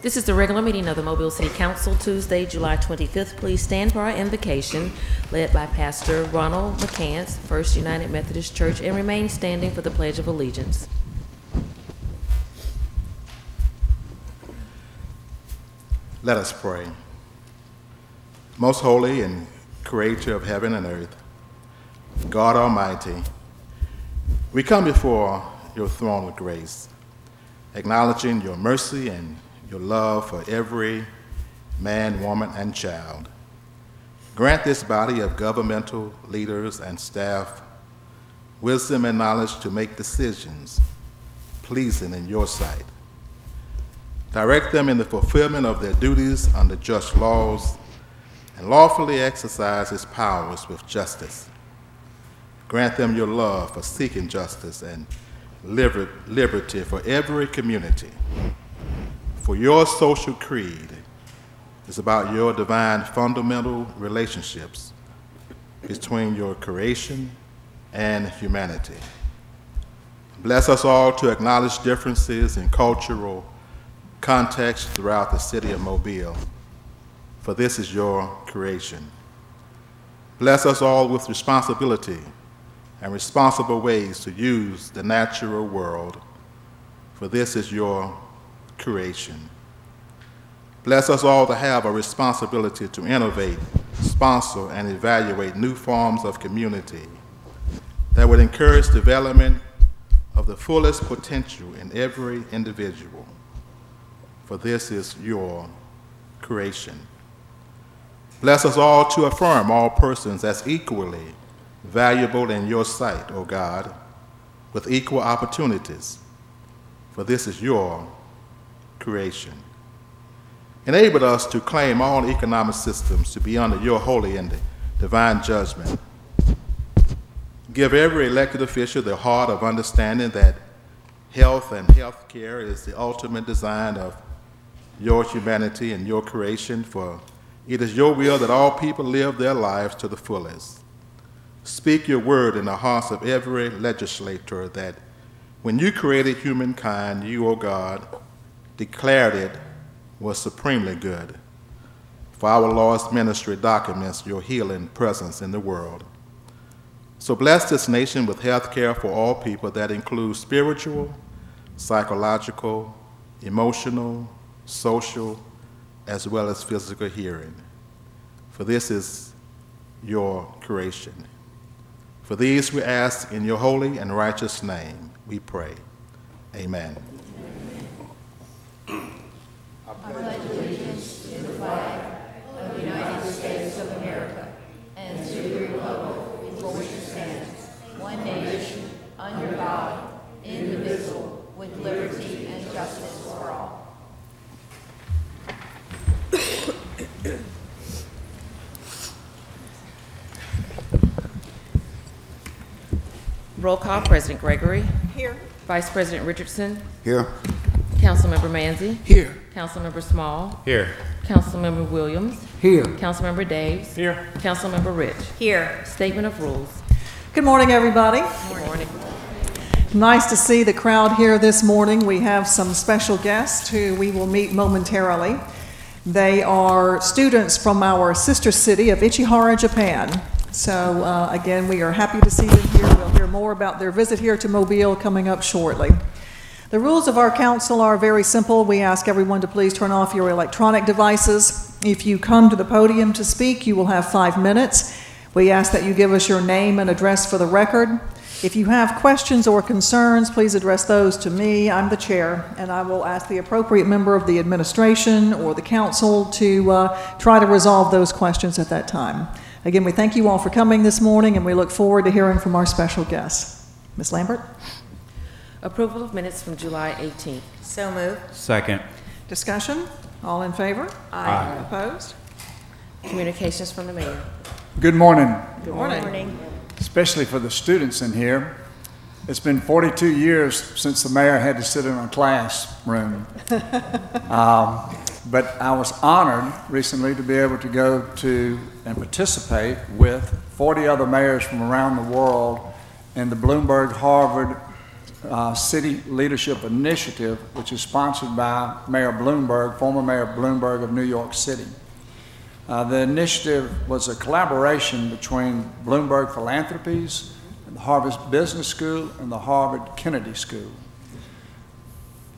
This is the regular meeting of the Mobile City Council, Tuesday, July 25th. Please stand for our invocation, led by Pastor Ronald McCants, First United Methodist Church, and remain standing for the Pledge of Allegiance. Let us pray. Most holy and creator of heaven and earth, God Almighty, we come before your throne of grace, acknowledging your mercy and your love for every man, woman, and child. Grant this body of governmental leaders and staff wisdom and knowledge to make decisions pleasing in your sight. Direct them in the fulfillment of their duties under just laws and lawfully exercise his powers with justice. Grant them your love for seeking justice and liberty for every community. For your social creed is about your divine fundamental relationships between your creation and humanity. Bless us all to acknowledge differences in cultural context throughout the city of Mobile, for this is your creation. Bless us all with responsibility and responsible ways to use the natural world, for this is your creation. Bless us all to have a responsibility to innovate, sponsor, and evaluate new forms of community that would encourage development of the fullest potential in every individual, for this is your creation. Bless us all to affirm all persons as equally valuable in your sight, O God, with equal opportunities, for this is your creation. Enable us to claim all economic systems to be under your holy and divine judgment. Give every elected official the heart of understanding that health and health care is the ultimate design of your humanity and your creation, for it is your will that all people live their lives to the fullest. Speak your word in the hearts of every legislator that when you created humankind, you, O God, declared it was supremely good. For our Lord's ministry documents your healing presence in the world. So bless this nation with health care for all people that includes spiritual, psychological, emotional, social, as well as physical hearing. For this is your creation. For these we ask in your holy and righteous name, we pray. Amen. I pledge allegiance to the flag of the United States of America and to the republic for which it stands, one nation, under God, indivisible, with liberty and justice for all. Roll call, President Gregory. Here. Vice President Richardson. Here. Councilmember Manzi. Here. Councilmember Small. Here. Councilmember Williams. Here. Councilmember Daves. Here. Councilmember Rich. Here. Statement of rules. Good morning, everybody. Good morning. Nice to see the crowd here this morning. We have some special guests who we will meet momentarily. They are students from our sister city of Ichihara, Japan. So again, we are happy to see them here. We'll hear more about their visit here to Mobile coming up shortly. The rules of our council are very simple. We ask everyone to please turn off your electronic devices. If you come to the podium to speak, you will have 5 minutes. We ask that you give us your name and address for the record. If you have questions or concerns, please address those to me. I'm the chair, and I will ask the appropriate member of the administration or the council to try to resolve those questions at that time. Again, we thank you all for coming this morning, and we look forward to hearing from our special guests. Ms. Lambert? Approval of minutes from July 18th. So moved. Second. Discussion? All in favor? Aye. Opposed? Communications from the mayor. Good morning, Good morning. Morning. especially for the students in here. It's been 42 years since the mayor had to sit in a classroom. But I was honored recently to be able to go to and participate with 40 other mayors from around the world in the Bloomberg Harvard City Leadership Initiative, which is sponsored by Mayor Bloomberg, former Mayor Bloomberg of New York City. The initiative was a collaboration between Bloomberg Philanthropies, and the Harvard Business School, and the Harvard Kennedy School.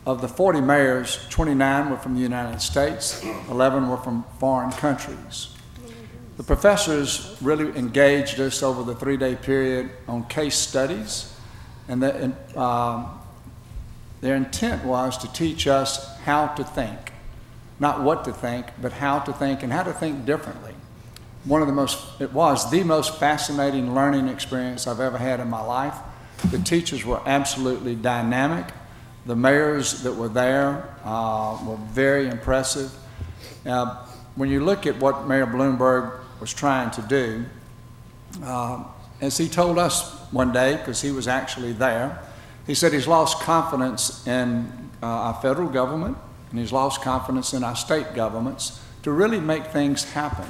Of the 40 mayors, 29 were from the United States, 11 were from foreign countries. The professors really engaged us over the 3-day period on case studies, and their intent was to teach us how to think. Not what to think, but how to think and how to think differently. It was the most fascinating learning experience I've ever had in my life. The teachers were absolutely dynamic. The mayors that were there were very impressive. When you look at what Mayor Bloomberg was trying to do, as he told us one day, because he was actually there, he said he's lost confidence in our federal government, and he's lost confidence in our state governments to really make things happen.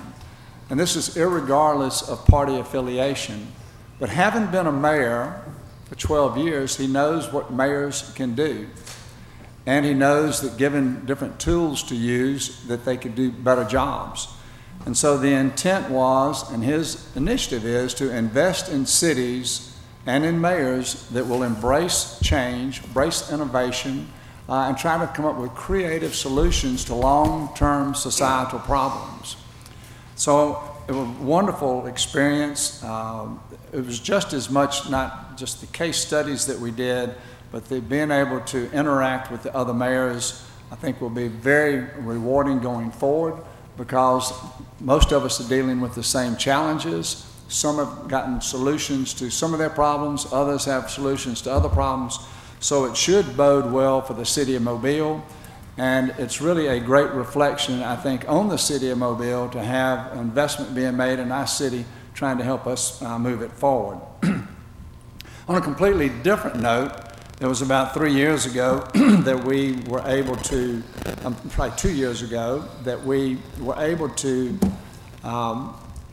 And this is irregardless of party affiliation. But having been a mayor for 12 years, he knows what mayors can do. And he knows that given different tools to use, that they could do better jobs. And so the intent was, and his initiative is, to invest in cities and in mayors that will embrace change, embrace innovation, and try to come up with creative solutions to long-term societal problems. So it was a wonderful experience. It was just as much, not just the case studies that we did, but being able to interact with the other mayors, I think will be very rewarding going forward, because most of us are dealing with the same challenges. Some have gotten solutions to some of their problems, others have solutions to other problems. So it should bode well for the city of Mobile, and it's really a great reflection, I think, on the city of Mobile to have investment being made in our city trying to help us move it forward. On a completely different note, it was about 3 years ago that we were able to, probably 2 years ago, that we were able to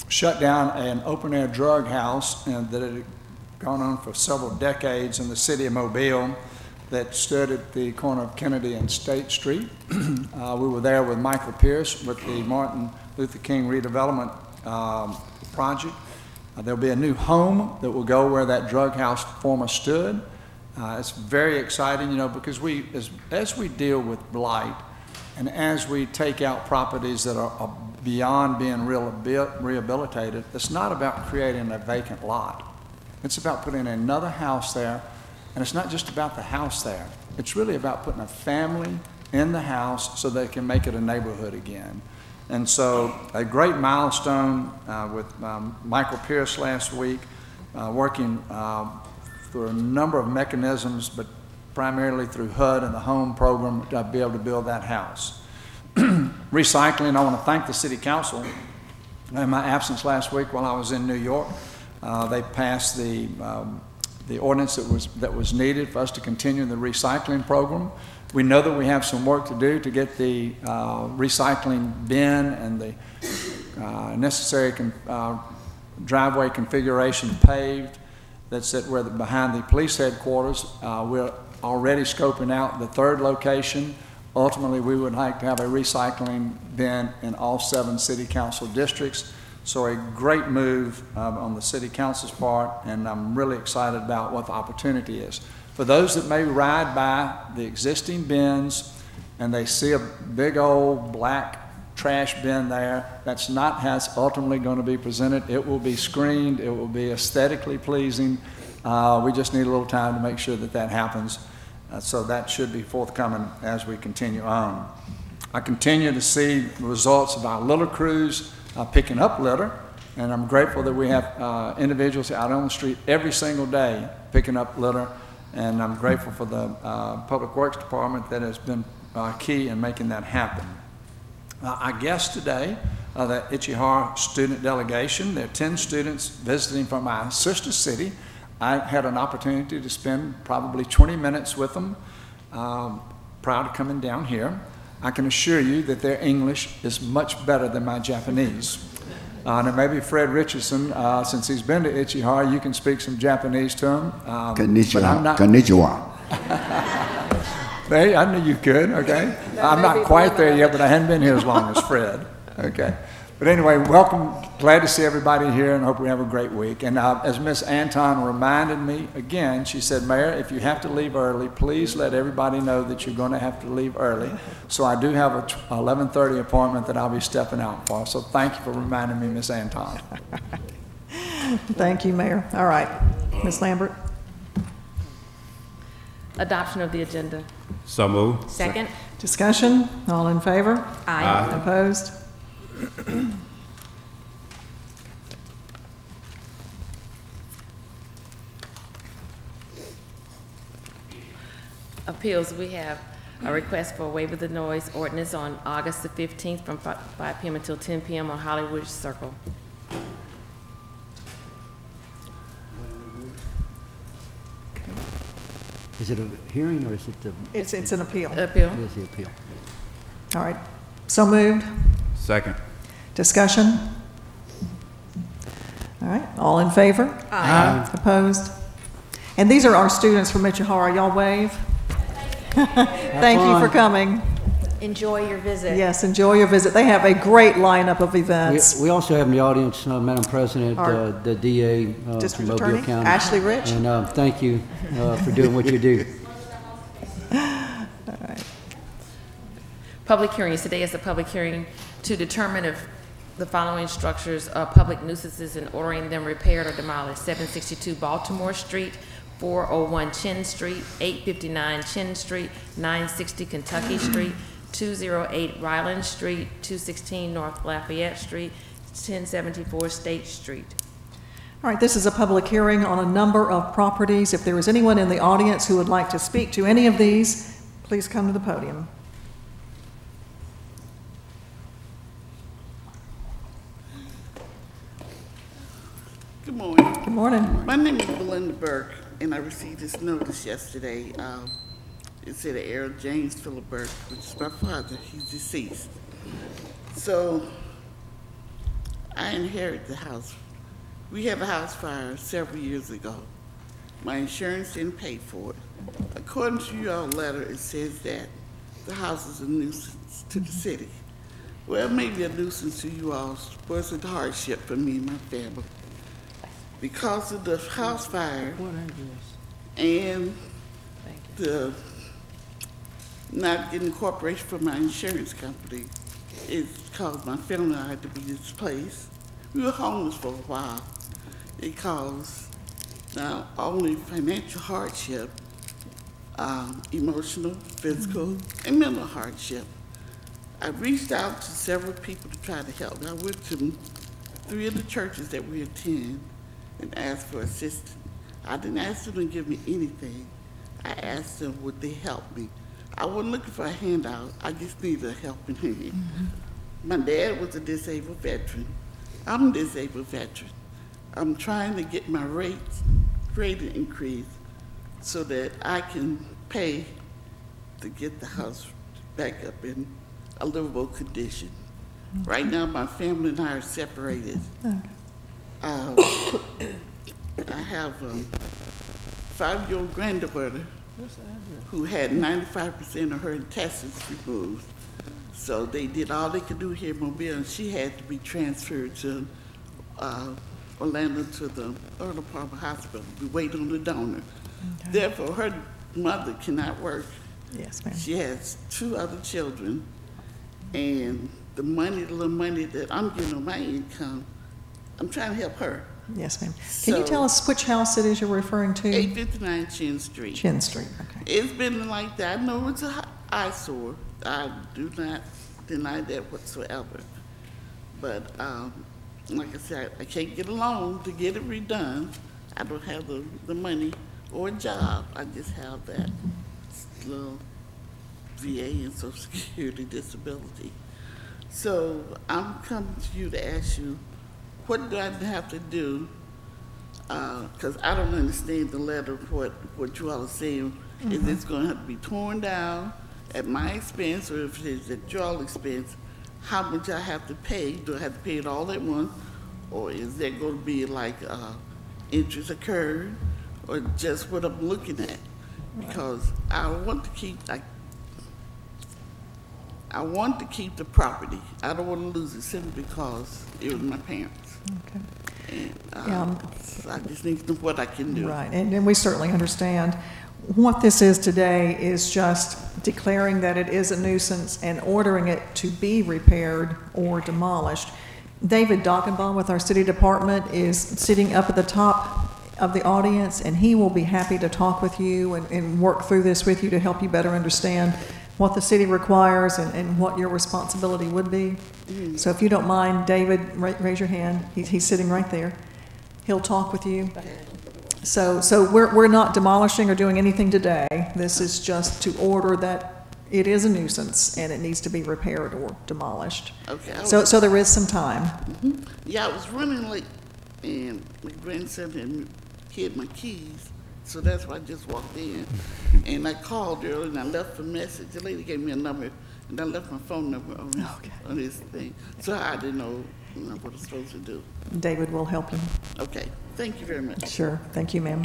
shut down an open-air drug house that had gone on for several decades in the city of Mobile that stood at the corner of Kennedy and State Street. We were there with Michael Pierce with the Martin Luther King Redevelopment Project. There'll be a new home that will go where that drug house former stood. It's very exciting, you know, because as we deal with blight and as we take out properties that are beyond being rehabilitated, it's not about creating a vacant lot. It's about putting another house there, and it's not just about the house there. It's really about putting a family in the house so they can make it a neighborhood again. And so a great milestone with Michael Pierce last week, working through a number of mechanisms, but primarily through HUD and the home program to be able to build that house. Recycling, I want to thank the City Council. In my absence last week while I was in New York, they passed the ordinance that was needed for us to continue the recycling program. We know that we have some work to do to get the recycling bin and the necessary driveway configuration paved. That's behind the police headquarters. We're already scoping out the third location. Ultimately, we would like to have a recycling bin in all 7 city council districts. So a great move on the city council's part, and I'm really excited about what the opportunity is. For those that may ride by the existing bins and they see a big old black trash bin there, that's not how it's ultimately going to be presented. It will be screened, it will be aesthetically pleasing. We just need a little time to make sure that that happens. So that should be forthcoming as we continue on. I continue to see the results of our litter crews picking up litter, and I'm grateful that we have individuals out on the street every single day picking up litter, and I'm grateful for the Public Works Department that has been key in making that happen. Our guest today, the Ichihara student delegation, there are 10 students visiting from our sister city. I had an opportunity to spend probably 20 minutes with them prior to coming down here. I can assure you that their English is much better than my Japanese. And maybe Fred Richardson, since he's been to Ichihara, you can speak some Japanese to him. Konnichiwa. But I'm not, Konnichiwa. Hey, I knew you could, okay? I'm not quite there yet, but I hadn't been here as long as Fred, okay? But anyway, welcome. Glad to see everybody here and hope we have a great week. And as Miss Anton reminded me again, she said, Mayor, if you have to leave early, please let everybody know that you're going to have to leave early. So I do have a 11:30 appointment that I'll be stepping out for. So thank you for reminding me, Miss Anton. Thank you, Mayor. All right, Ms. Lambert. Adoption of the agenda. So moved. Second. Discussion, all in favor? Aye. Opposed? Appeals, we have a request for a waiver of the noise ordinance on August the 15th from 5 p.m. until 10 p.m. on Hollywood Circle. Is it a hearing or is it the, It's an appeal. Appeal. it is the appeal? All right, so moved. Second. Discussion? All right, all in favor? Aye. Opposed? And these are our students from Michihara. Y'all wave. Thank you for coming. Enjoy your visit. Yes, enjoy your visit. They have a great lineup of events. We also have in the audience, Madam President, Our the DA from District Mobile Attorney, County. Ashley Rich. And thank you for doing what you do. Public hearings. Today is a public hearing to determine if the following structures are public nuisances and ordering them repaired or demolished. 762 Baltimore Street, 401 Chin Street, 859 Chin Street, 960 Kentucky Street, 208 Ryland Street, 216 North Lafayette Street, 1074 State Street. All right, this is a public hearing on a number of properties. If there is anyone in the audience who would like to speak to any of these, please come to the podium. Good morning. Good morning. My name is Belinda Burke, and I received this notice yesterday. It said Errol James Phillip Burke, which is my father. He's deceased. So I inherited the house. We had a house fire several years ago. My insurance didn't pay for it. According to your letter, it says that the house is a nuisance to the city. Well, maybe a nuisance to you all, but it's a hardship for me and my family. Because of the house fire and the not getting cooperation from my insurance company, it's caused my family and I to be displaced. We were homeless for a while. It caused not only financial hardship, emotional, physical, and mental hardship. I reached out to several people to try to help. I went to 3 of the churches that we attend and asked for assistance. I didn't ask them to give me anything. I asked them, would they help me? I wasn't looking for a handout. I just needed a helping hand. My dad was a disabled veteran. I'm a disabled veteran. I'm trying to get my rate increased so that I can pay to get the house back up in a livable condition. Right now, my family and I are separated. I have a 5-year-old granddaughter who had 95% of her intestines removed. So they did all they could do here in Mobile, and she had to be transferred to Orlando to the Arnold Palmer Hospital. We wait on the donor. Okay. Therefore, her mother cannot work. Yes, ma'am. She has 2 other children, and the little money that I'm getting on my income, I'm trying to help her. Yes, ma'am. Can you tell us which house it is you're referring to? 859 Chin Street. Chin Street, okay. It's been like that. I know it's an eyesore. I do not deny that whatsoever. But like I said, I can't get a loan to get it redone. I don't have the money or a job. I just have that little VA and Social Security disability. So I'm coming to you to ask you, what do I have to do? Because I don't understand the letter of what you all are saying. Mm-hmm. Is this going to have to be torn down at my expense, or if it is at your expense, how much I have to pay? Do I have to pay it all at once? Or is there going to be like interest occurred, or just what I'm looking at? Because I want to keep, like I want to keep the property. I don't want to lose it simply because it was my parents. Okay. And so I just need to know what I can do. Right, and we certainly understand. What this is today is just declaring that it is a nuisance and ordering it to be repaired or demolished. David Dockenbaugh with our city department is sitting up at the top of the audience, and he will be happy to talk with you and work through this with you to help you better understand what the city requires and what your responsibility would be. So if you don't mind, David, raise your hand. He's sitting right there. He'll talk with you. So we're not demolishing or doing anything today. This is just to order that it is a nuisance and it needs to be repaired or demolished. Okay. So there is some time. Yeah, I was running late, and my grandson had hid my keys, so that's why I just walked in. And I called earlier, and I left a message. The lady gave me a number, and I left my phone number on this thing. So I didn't know what I was supposed to do. David will help you. Okay, thank you very much. Sure. Thank you, ma'am.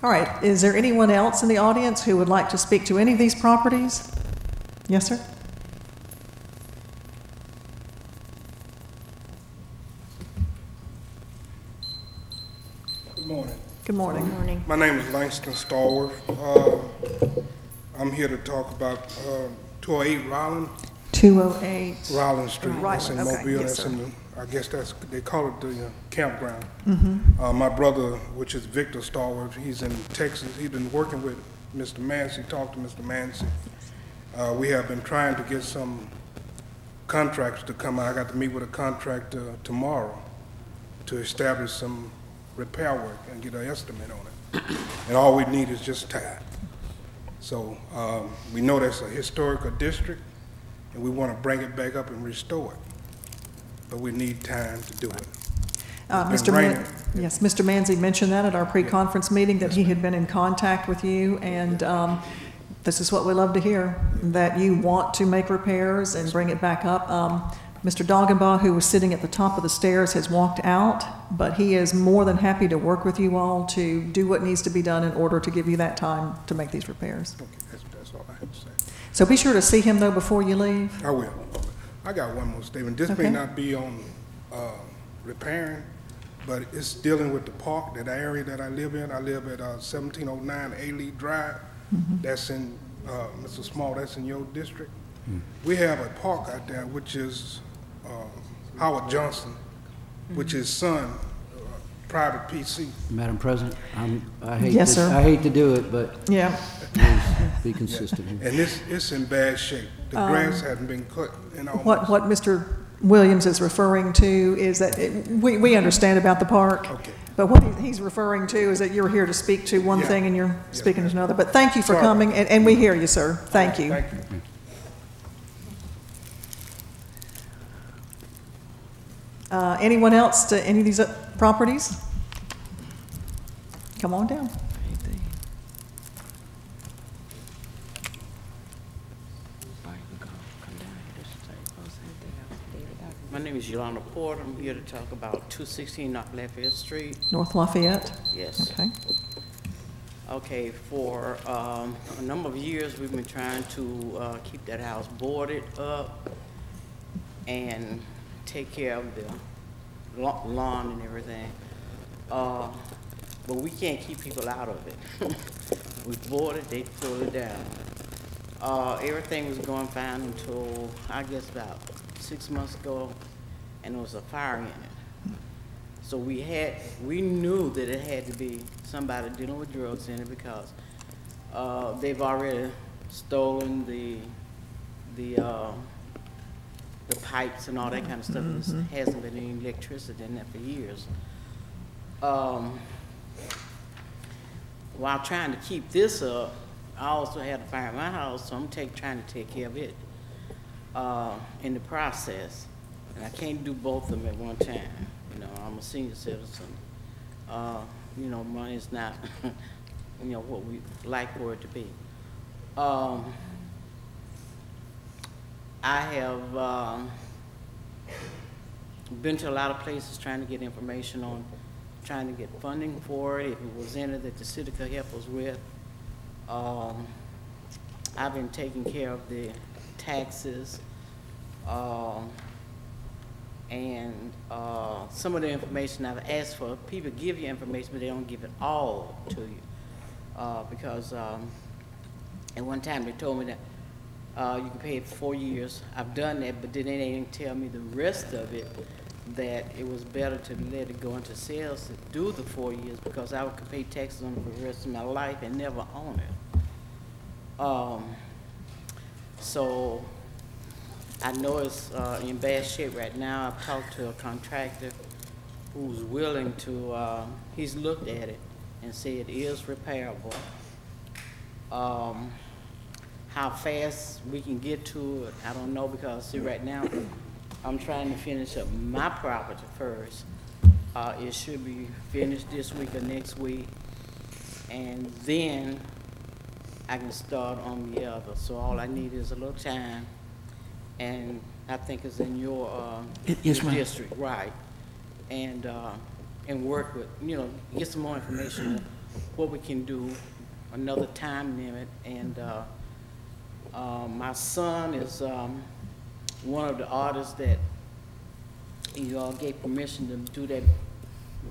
All right. Is there anyone else in the audience who would like to speak to any of these properties? Yes, sir? Good morning. Good morning. Good morning. My name is Langston Stallworth. I'm here to talk about 208 Rollin. 208. Rollin Street. That's in Rollin, okay, Mobile. yes, That's sir. in the, I guess they call it the campground. Mm-hmm. My brother, which is Victor Stallworth, he's in Texas. He's been working with Mr. Mancy. Talked to Mr. Mancy. We have been trying to get some contractors to come out. I got to meet with a contractor tomorrow to establish some repair work and get an estimate on it. And all we need is just time. So we know that's a historical district, and we want to bring it back up and restore it. But we need time to do it. Mr. Manzi mentioned that at our pre-conference meeting, that he had been in contact with you, and this is what we love to hear, that you want to make repairs and bring it back up. Mr. Dockenbaugh, who was sitting at the top of the stairs, has walked out, but he is more than happy to work with you all to do what needs to be done in order to give you that time to make these repairs. Okay, that's all I have to say. So be sure to see him, though, before you leave. I will. I got one more statement. This Okay. may not be on repairing, but it's dealing with the park, that area that I live in. I live at 1709 A-Lee Drive. That's in, Mr. Small, that's in your district. We have a park out there, which is Howard Johnson, which his son, private PC. Madam President, I hate Yes, sir. I hate to do it, but Yeah. please be consistent here. And it's in bad shape. The grass hadn't been cut in almost. What Mr. Williams is referring to is that we understand about the park. Okay. But what he's referring to is that you're here to speak to one Yeah. thing and you're speaking to another. But thank you for Sorry. coming, and we hear you, sir. Thank you. Thank you. Anyone else to any of these properties? Come on down. My name is Yolanda Porter. I'm here to talk about 216 North Lafayette Street. North Lafayette? Yes. Okay. Okay, for a number of years, we've been trying to keep that house boarded up and take care of the lawn and everything. But we can't keep people out of it. We board it, they pull it down. Everything was going fine until, I guess, about 6 months ago, and there was a fire in it. So we knew that it had to be somebody dealing with drugs in it, because they've already stolen the pipes and all that kind of stuff. There hasn't been any electricity in there for years. While trying to keep this up, I also had a fire in my house, so I'm trying to take care of it in the process. And I can't do both of them at one time. You know, I'm a senior citizen. You know, money is not, you know, what we like for it to be. I have been to a lot of places trying to get information on, trying to get funding for it, if it was in it that the city could help us with. I've been taking care of the taxes, and some of the information I've asked for. People give you information, but they don't give it all to you. Because at one time they told me that you can pay it for 4 years. I've done that, but then they didn't tell me the rest of it, that it was better to let it go into sales to do the 4 years, because I could pay taxes on it for the rest of my life and never own it. So I know it's in bad shape right now. I've talked to a contractor who's willing to, he's looked at it and said it is repairable. How fast we can get to it, I don't know, because see, right now I'm trying to finish up my property first. It should be finished this week or next week, and then I can start on the other. So all I need is a little time, and I think it's in your, Yes, your ma'am. district, right? And work with, you know, get some more information on what we can do, another time limit. And my son is one of the artists that you all gave permission to do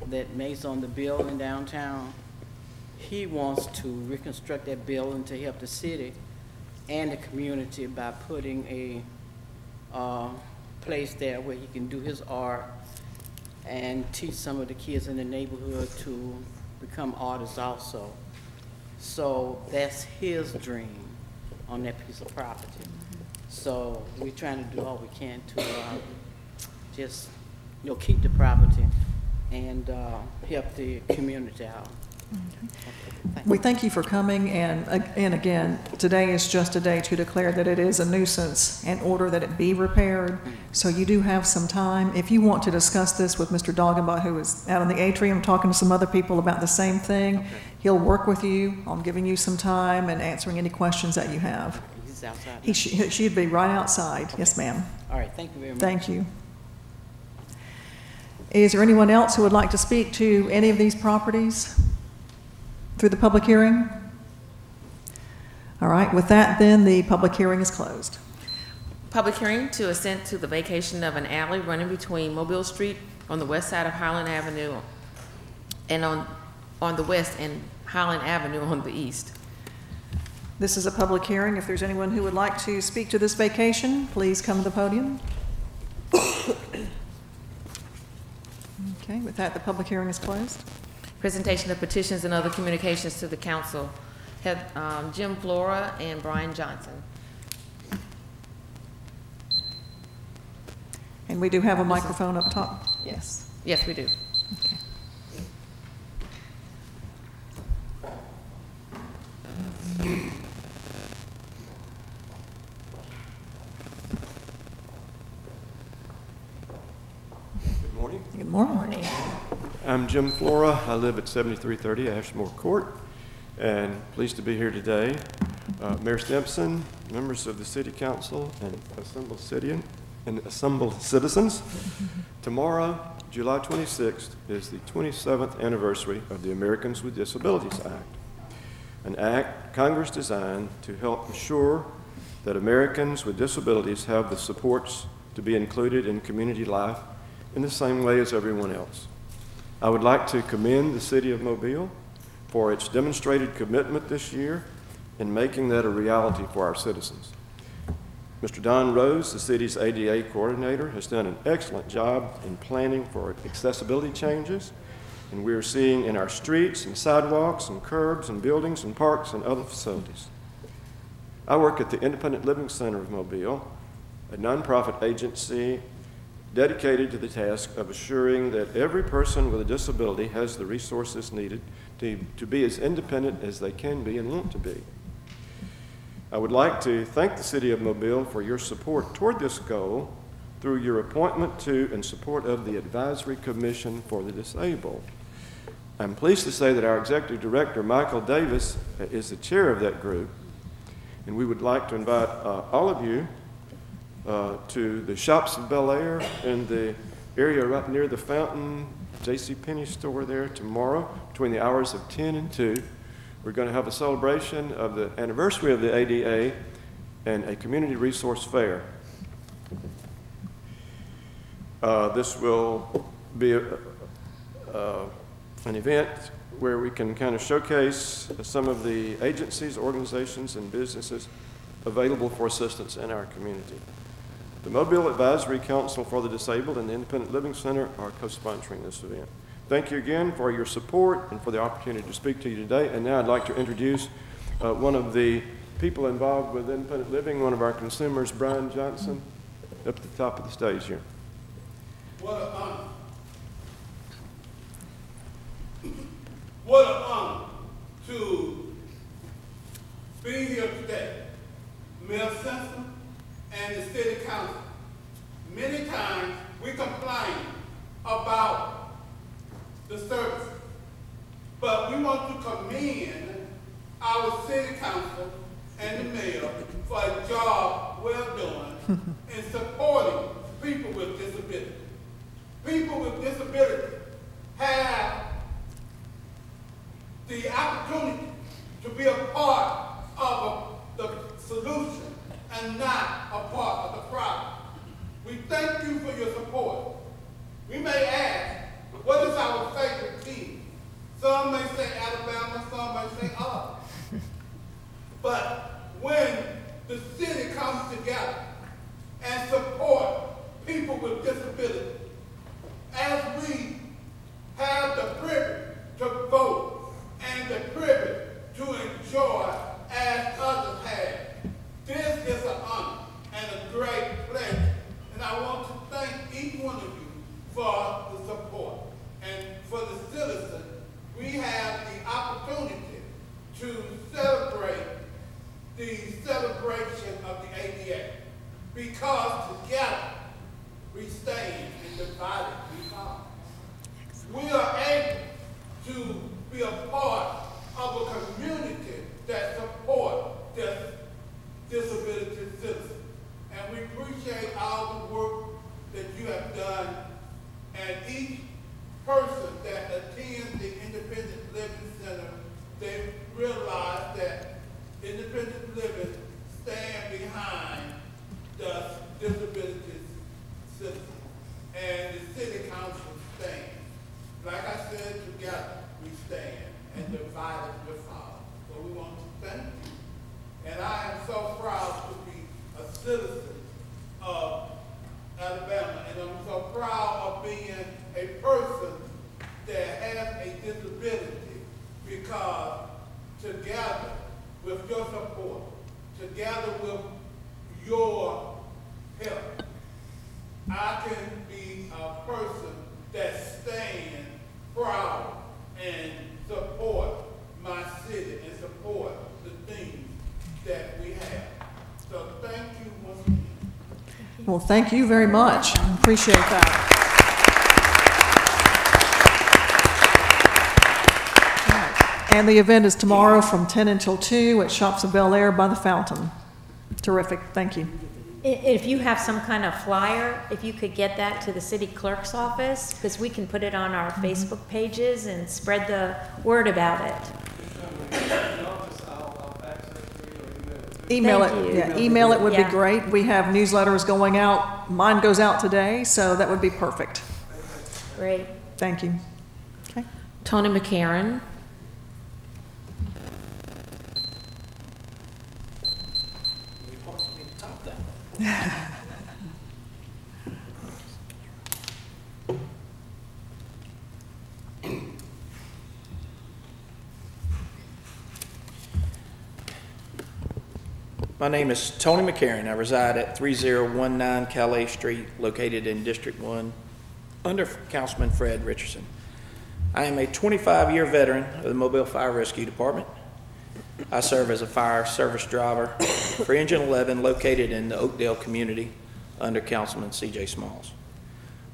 that maze on the building downtown. He wants to reconstruct that building to help the city and the community by putting a place there where he can do his art and teach some of the kids in the neighborhood to become artists also. So that's his dream on that piece of property. So we're trying to do all we can to just, you know, keep the property and help the community out. Okay. We thank you for coming, and again, today is just a day to declare that it is a nuisance and order that it be repaired. So you do have some time. If you want to discuss this with Mr. Doggenbach, who is out in the atrium talking to some other people about the same thing, okay, he'll work with you on giving you some time and answering any questions that you have. He's outside. She'd be right outside. Okay. Yes, ma'am. All right, thank you very much. Thank you. Is there anyone else who would like to speak to any of these properties through the public hearing? All right, with that then, the public hearing is closed. Public hearing to assent to the vacation of an alley running between Mobile Street on the west side of Highland Avenue and on the west and Highland Avenue on the east. This is a public hearing. If there's anyone who would like to speak to this vacation, please come to the podium. Okay, with that, the public hearing is closed. Presentation of petitions and other communications to the council. Have Jim Flora and Brian Johnson. And we do have a microphone up top. Yes. Yes, we do. Okay. Good morning. Good morning. I'm Jim Flora. I live at 7330 Ashmore Court, and pleased to be here today. Mayor Stimpson, members of the City Council, and assembled citizens. Tomorrow, July 26th, is the 27th anniversary of the Americans with Disabilities Act, an act Congress designed to help ensure that Americans with disabilities have the supports to be included in community life in the same way as everyone else. I would like to commend the City of Mobile for its demonstrated commitment this year in making that a reality for our citizens. Mr. Don Rose, the city's ADA coordinator, has done an excellent job in planning for accessibility changes, and we are seeing in our streets and sidewalks and curbs and buildings and parks and other facilities. I work at the Independent Living Center of Mobile, a nonprofit agency dedicated to the task of assuring that every person with a disability has the resources needed to be as independent as they can be and want to be. I would like to thank the City of Mobile for your support toward this goal through your appointment to and support of the Advisory Commission for the Disabled. I'm pleased to say that our Executive Director, Michael Davis, is the chair of that group, and we would like to invite all of you to the Shops of Bel Air in the area right near the Fountain JCPenney store there tomorrow between the hours of 10 and 2 We're going to have a celebration of the anniversary of the ADA and a community resource fair. This will be an event where we can kind of showcase some of the agencies, organizations, and businesses available for assistance in our community. The Mobile Advisory Council for the Disabled and the Independent Living Center are co-sponsoring this event. Thank you again for your support and for the opportunity to speak to you today. And now I'd like to introduce one of the people involved with independent living, one of our consumers, Brian Johnson, up at the top of the stage here. What an honor. What an honor to be here today. Mayor Simpson and the City Council. Many times we complain about the service, but we want to commend our City Council and the Mayor for a job well done in supporting people with disabilities. People with disabilities have the opportunity to be a part of the solution and not a part of the problem. We thank you for your support. We may ask, what is our favorite team? Some may say Alabama, some may say ours. But when the city comes together and support people with disabilities, as we have the privilege to vote and the privilege to enjoy as others have, this is an honor and a great pleasure. And I want to thank each one of you for the support. And for the citizens, we have the opportunity to celebrate the celebration of the ADA, because together we stand and divided we fall. We are able to be a part of a community that supports this disability citizens. And we appreciate all the work that you have done, and each person that attends the Independent Living Center, they realize that independent living stand behind the disability citizens, and the City Council stands. Like I said, together we stand, and divided we fall. So we want to thank you. And I am so proud to be a citizen of Alabama, and I'm so proud of being a person that has a disability, because together with your support, together with your help, I can be a person that stands proud and support my city and support the things that we have. So thank you once again. Well, thank you very much. I appreciate that. And the event is tomorrow from 10 until 2 at Shops of Bel Air by the fountain. Terrific. Thank you. If you have some kind of flyer, if you could get that to the city clerk's office, because we can put it on our Facebook pages and spread the word about it. Email Thank it. you. Yeah, email it would be Yeah. great. We have newsletters going out. Mine goes out today, so that would be perfect. Great. Thank you. Okay. Tony McCarron. My name is Tony McCarron. I reside at 3019 Calais Street, located in District 1, under Councilman Fred Richardson. I am a 25-year veteran of the Mobile Fire Rescue Department. I serve as a fire service driver for Engine 11, located in the Oakdale community, under Councilman C.J. Smalls.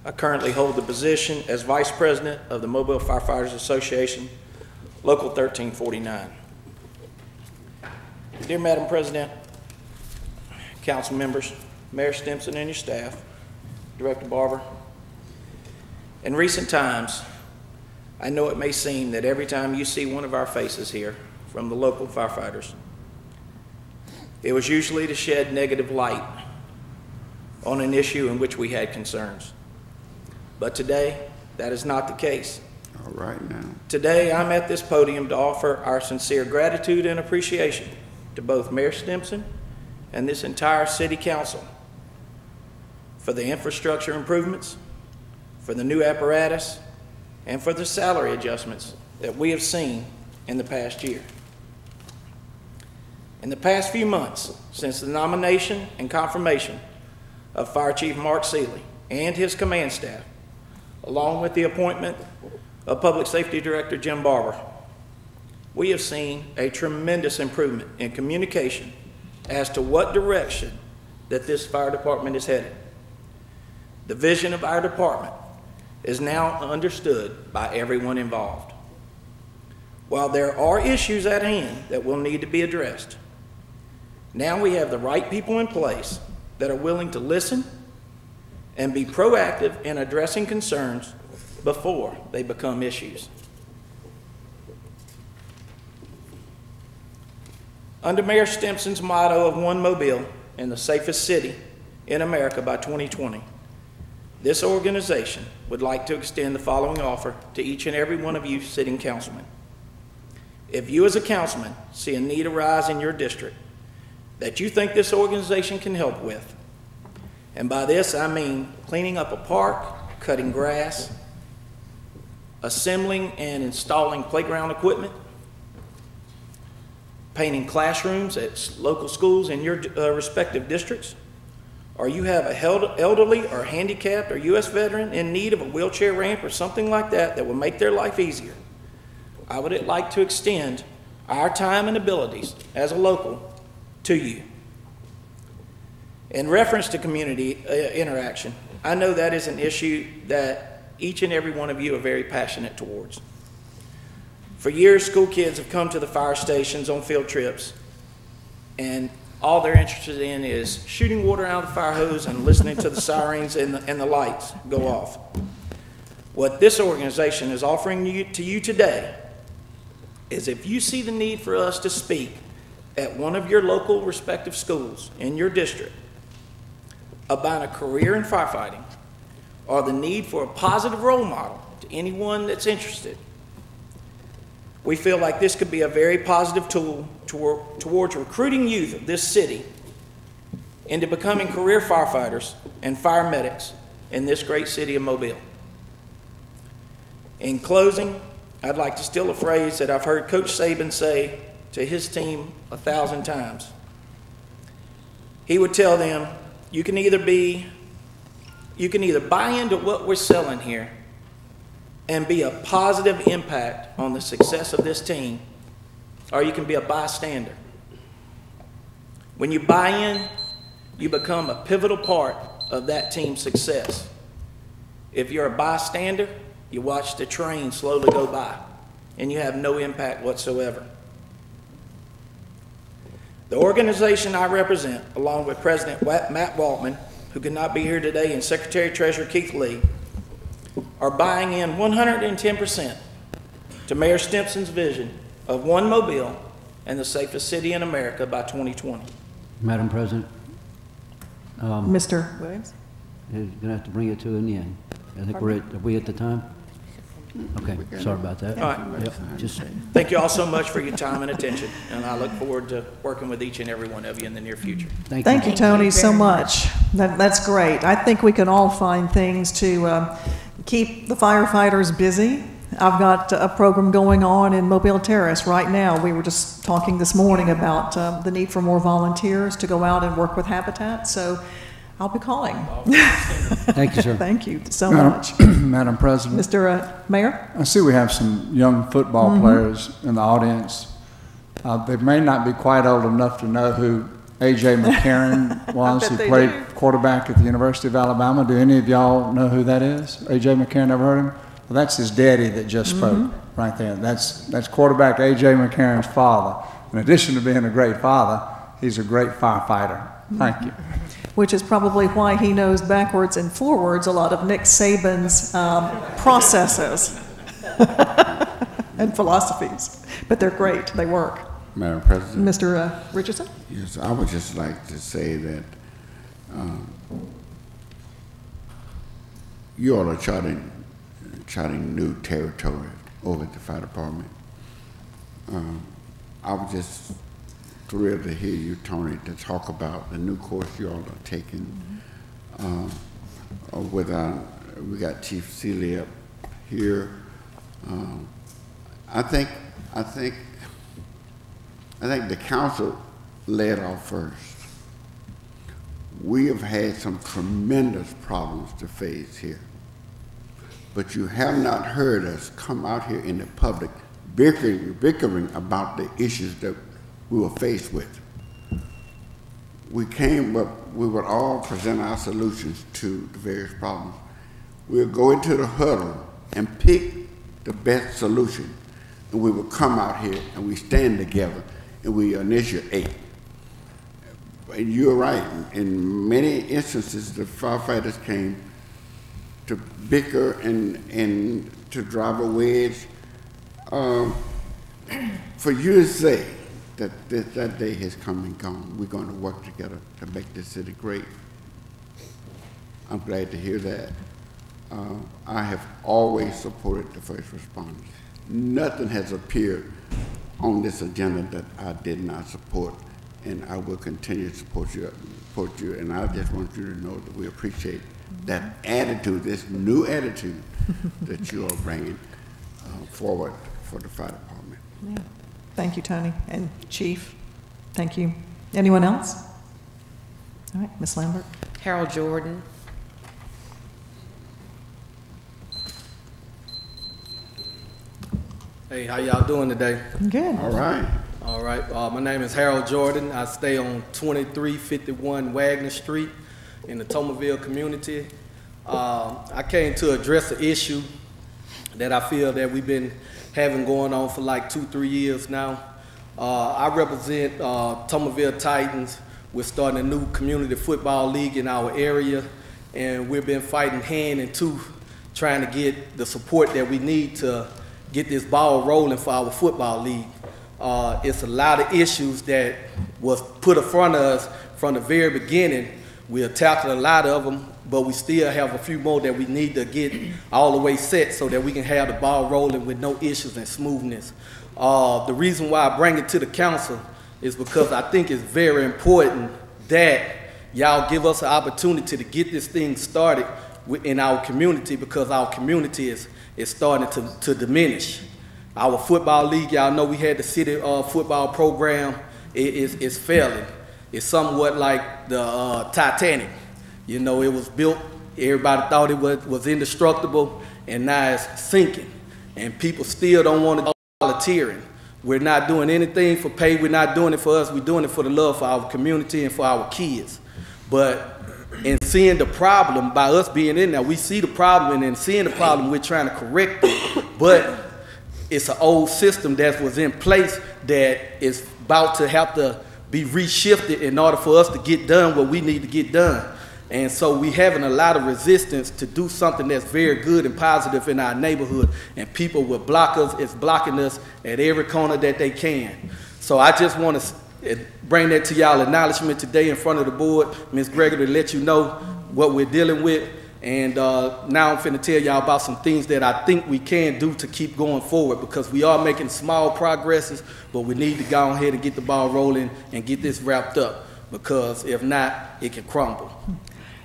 I currently hold the position as Vice President of the Mobile Firefighters Association, Local 1349. Dear Madam President, council members, Mayor Stimson and your staff, Director Barber, in recent times, I know it may seem that every time you see one of our faces here, from the local firefighters. It was usually to shed negative light on an issue in which we had concerns. But today, that is not the case. All right now. Today, I'm at this podium to offer our sincere gratitude and appreciation to both Mayor Stimson and this entire City Council for the infrastructure improvements, for the new apparatus, and for the salary adjustments that we have seen in the past year. In the past few months, since the nomination and confirmation of Fire Chief Mark Seeley and his command staff, along with the appointment of Public Safety Director Jim Barber, we have seen a tremendous improvement in communication as to what direction that this fire department is headed. The vision of our department is now understood by everyone involved. While there are issues at hand that will need to be addressed, now we have the right people in place that are willing to listen and be proactive in addressing concerns before they become issues. Under Mayor Stimson's motto of One Mobile and the safest city in America by 2020, this organization would like to extend the following offer to each and every one of you sitting councilmen. If you as a councilman see a need arise in your district that you think this organization can help with, and by this I mean cleaning up a park, cutting grass, assembling and installing playground equipment, painting classrooms at local schools in your respective districts, or you have a elderly or handicapped or U.S. veteran in need of a wheelchair ramp or something like that that will make their life easier, I would like to extend our time and abilities as a local to you. In reference to community interaction, I know that is an issue that each and every one of you are very passionate towards. For years, school kids have come to the fire stations on field trips, and all they're interested in is shooting water out of the fire hose and listening to the sirens and the lights go off. What this organization is offering to you today is if you see the need for us to speak at one of your local respective schools in your district about a career in firefighting or the need for a positive role model to anyone that's interested, we feel like this could be a very positive tool towards recruiting youth of this city into becoming career firefighters and fire medics in this great city of Mobile. In closing, I'd like to steal a phrase that I've heard Coach Saban say to his team 1,000 times. He would tell them, you can either buy into what we're selling here and be a positive impact on the success of this team, or you can be a bystander. When you buy in, you become a pivotal part of that team's success. If you're a bystander, you watch the train slowly go by, and you have no impact whatsoever. The organization I represent, along with President Matt Waltman, who could not be here today, and Secretary-Treasurer Keith Lee, are buying in 110% to Mayor Stimson's vision of One Mobile and the safest city in America by 2020. Madam President. Mr. Williams? You're going to have to bring it to an end. I think are we at the time? Okay, sorry about that. All right. Yep, just Thank you all so much for your time and attention, and I look forward to working with each and every one of you in the near future. Thank you, Tony, so much. That's great. I think we can all find things to keep the firefighters busy. I've got a program going on in Mobile Terrace right now. We were just talking this morning about the need for more volunteers to go out and work with Habitat, so I'll be calling. Thank you, sir. Thank you so much. Madam President. Mr. Mayor? I see we have some young football players in the audience. They may not be quite old enough to know who A.J. McCarron was, who played quarterback at the University of Alabama. Do any of y'all know who that is? A.J. McCarron, ever heard of him? Well, that's his daddy that just spoke right there. That's quarterback A.J. McCarron's father. In addition to being a great father, he's a great firefighter. Thank you. Which is probably why he knows backwards and forwards a lot of Nick Saban's processes. and philosophies, but they're great. They work. Madam President? Mr. Richardson? Yes, I would just like to say that you all are charting new territory over at the fire department. I was just thrilled to hear you, Tony, to talk about the new course you all are taking. We got Chief Seeley up here. I think the council led off first. We have had some tremendous problems to face here, but you have not heard us come out here in the public bickering about the issues that we were faced with. We came up, we would all present our solutions to the various problems. We'll go into the huddle and pick the best solution, and we will come out here and we stand together and we initiate. And you're right, in many instances the firefighters came to bicker and to drive a wedge. For you to say that that day has come and gone, we're going to work together to make this city great. I'm glad to hear that. I have always supported the first responders. Nothing has appeared on this agenda that I did not support, and I will continue to support you. And I just want you to know that we appreciate that attitude, this new attitude that you are bringing forward for the fire department. Yeah. Thank you, Tony. And Chief, thank you. Anyone else? All right, Ms. Lambert. Harold Jordan. Hey, how y'all doing today? Good. All right. All right. My name is Harold Jordan. I stay on 2351 Wagner Street in the Tomerville community. I came to address an issue that I feel that we've been having going on for like 2-3 years now. I represent Tomerville Titans. We're starting a new community football league in our area, and we've been fighting hand and tooth trying to get the support that we need to get this ball rolling for our football league. It's a lot of issues that was put in front of us from the very beginning. We have tackled a lot of them, but we still have a few more that we need to get all the way set so that we can have the ball rolling with no issues and smoothness. The reason why I bring it to the council is because I think it's very important that y'all give us an opportunity to get this thing started in our community, because our community is starting to diminish. Our football league, y'all know we had the city football program. It's failing. It's somewhat like the Titanic. You know, it was built, everybody thought it was indestructible, and now it's sinking. And people still don't want to volunteering. We're not doing anything for pay. We're not doing it for us. We're doing it for the love for our community and for our kids. But in seeing the problem, by us being in there, we see the problem, and in seeing the problem, we're trying to correct it. But it's an old system that was in place that is about to have to be reshifted in order for us to get done what we need to get done. And so we having a lot of resistance to do something that's very good and positive in our neighborhood, and people will block us. It's blocking us at every corner that they can. So I just want to bring that to y'all acknowledgement today in front of the board, Ms. Gregory, to let you know what we're dealing with. And now I'm finna tell y'all about some things that I think we can do to keep going forward, because we are making small progresses, but we need to go ahead and get the ball rolling and get this wrapped up, because if not, it can crumble.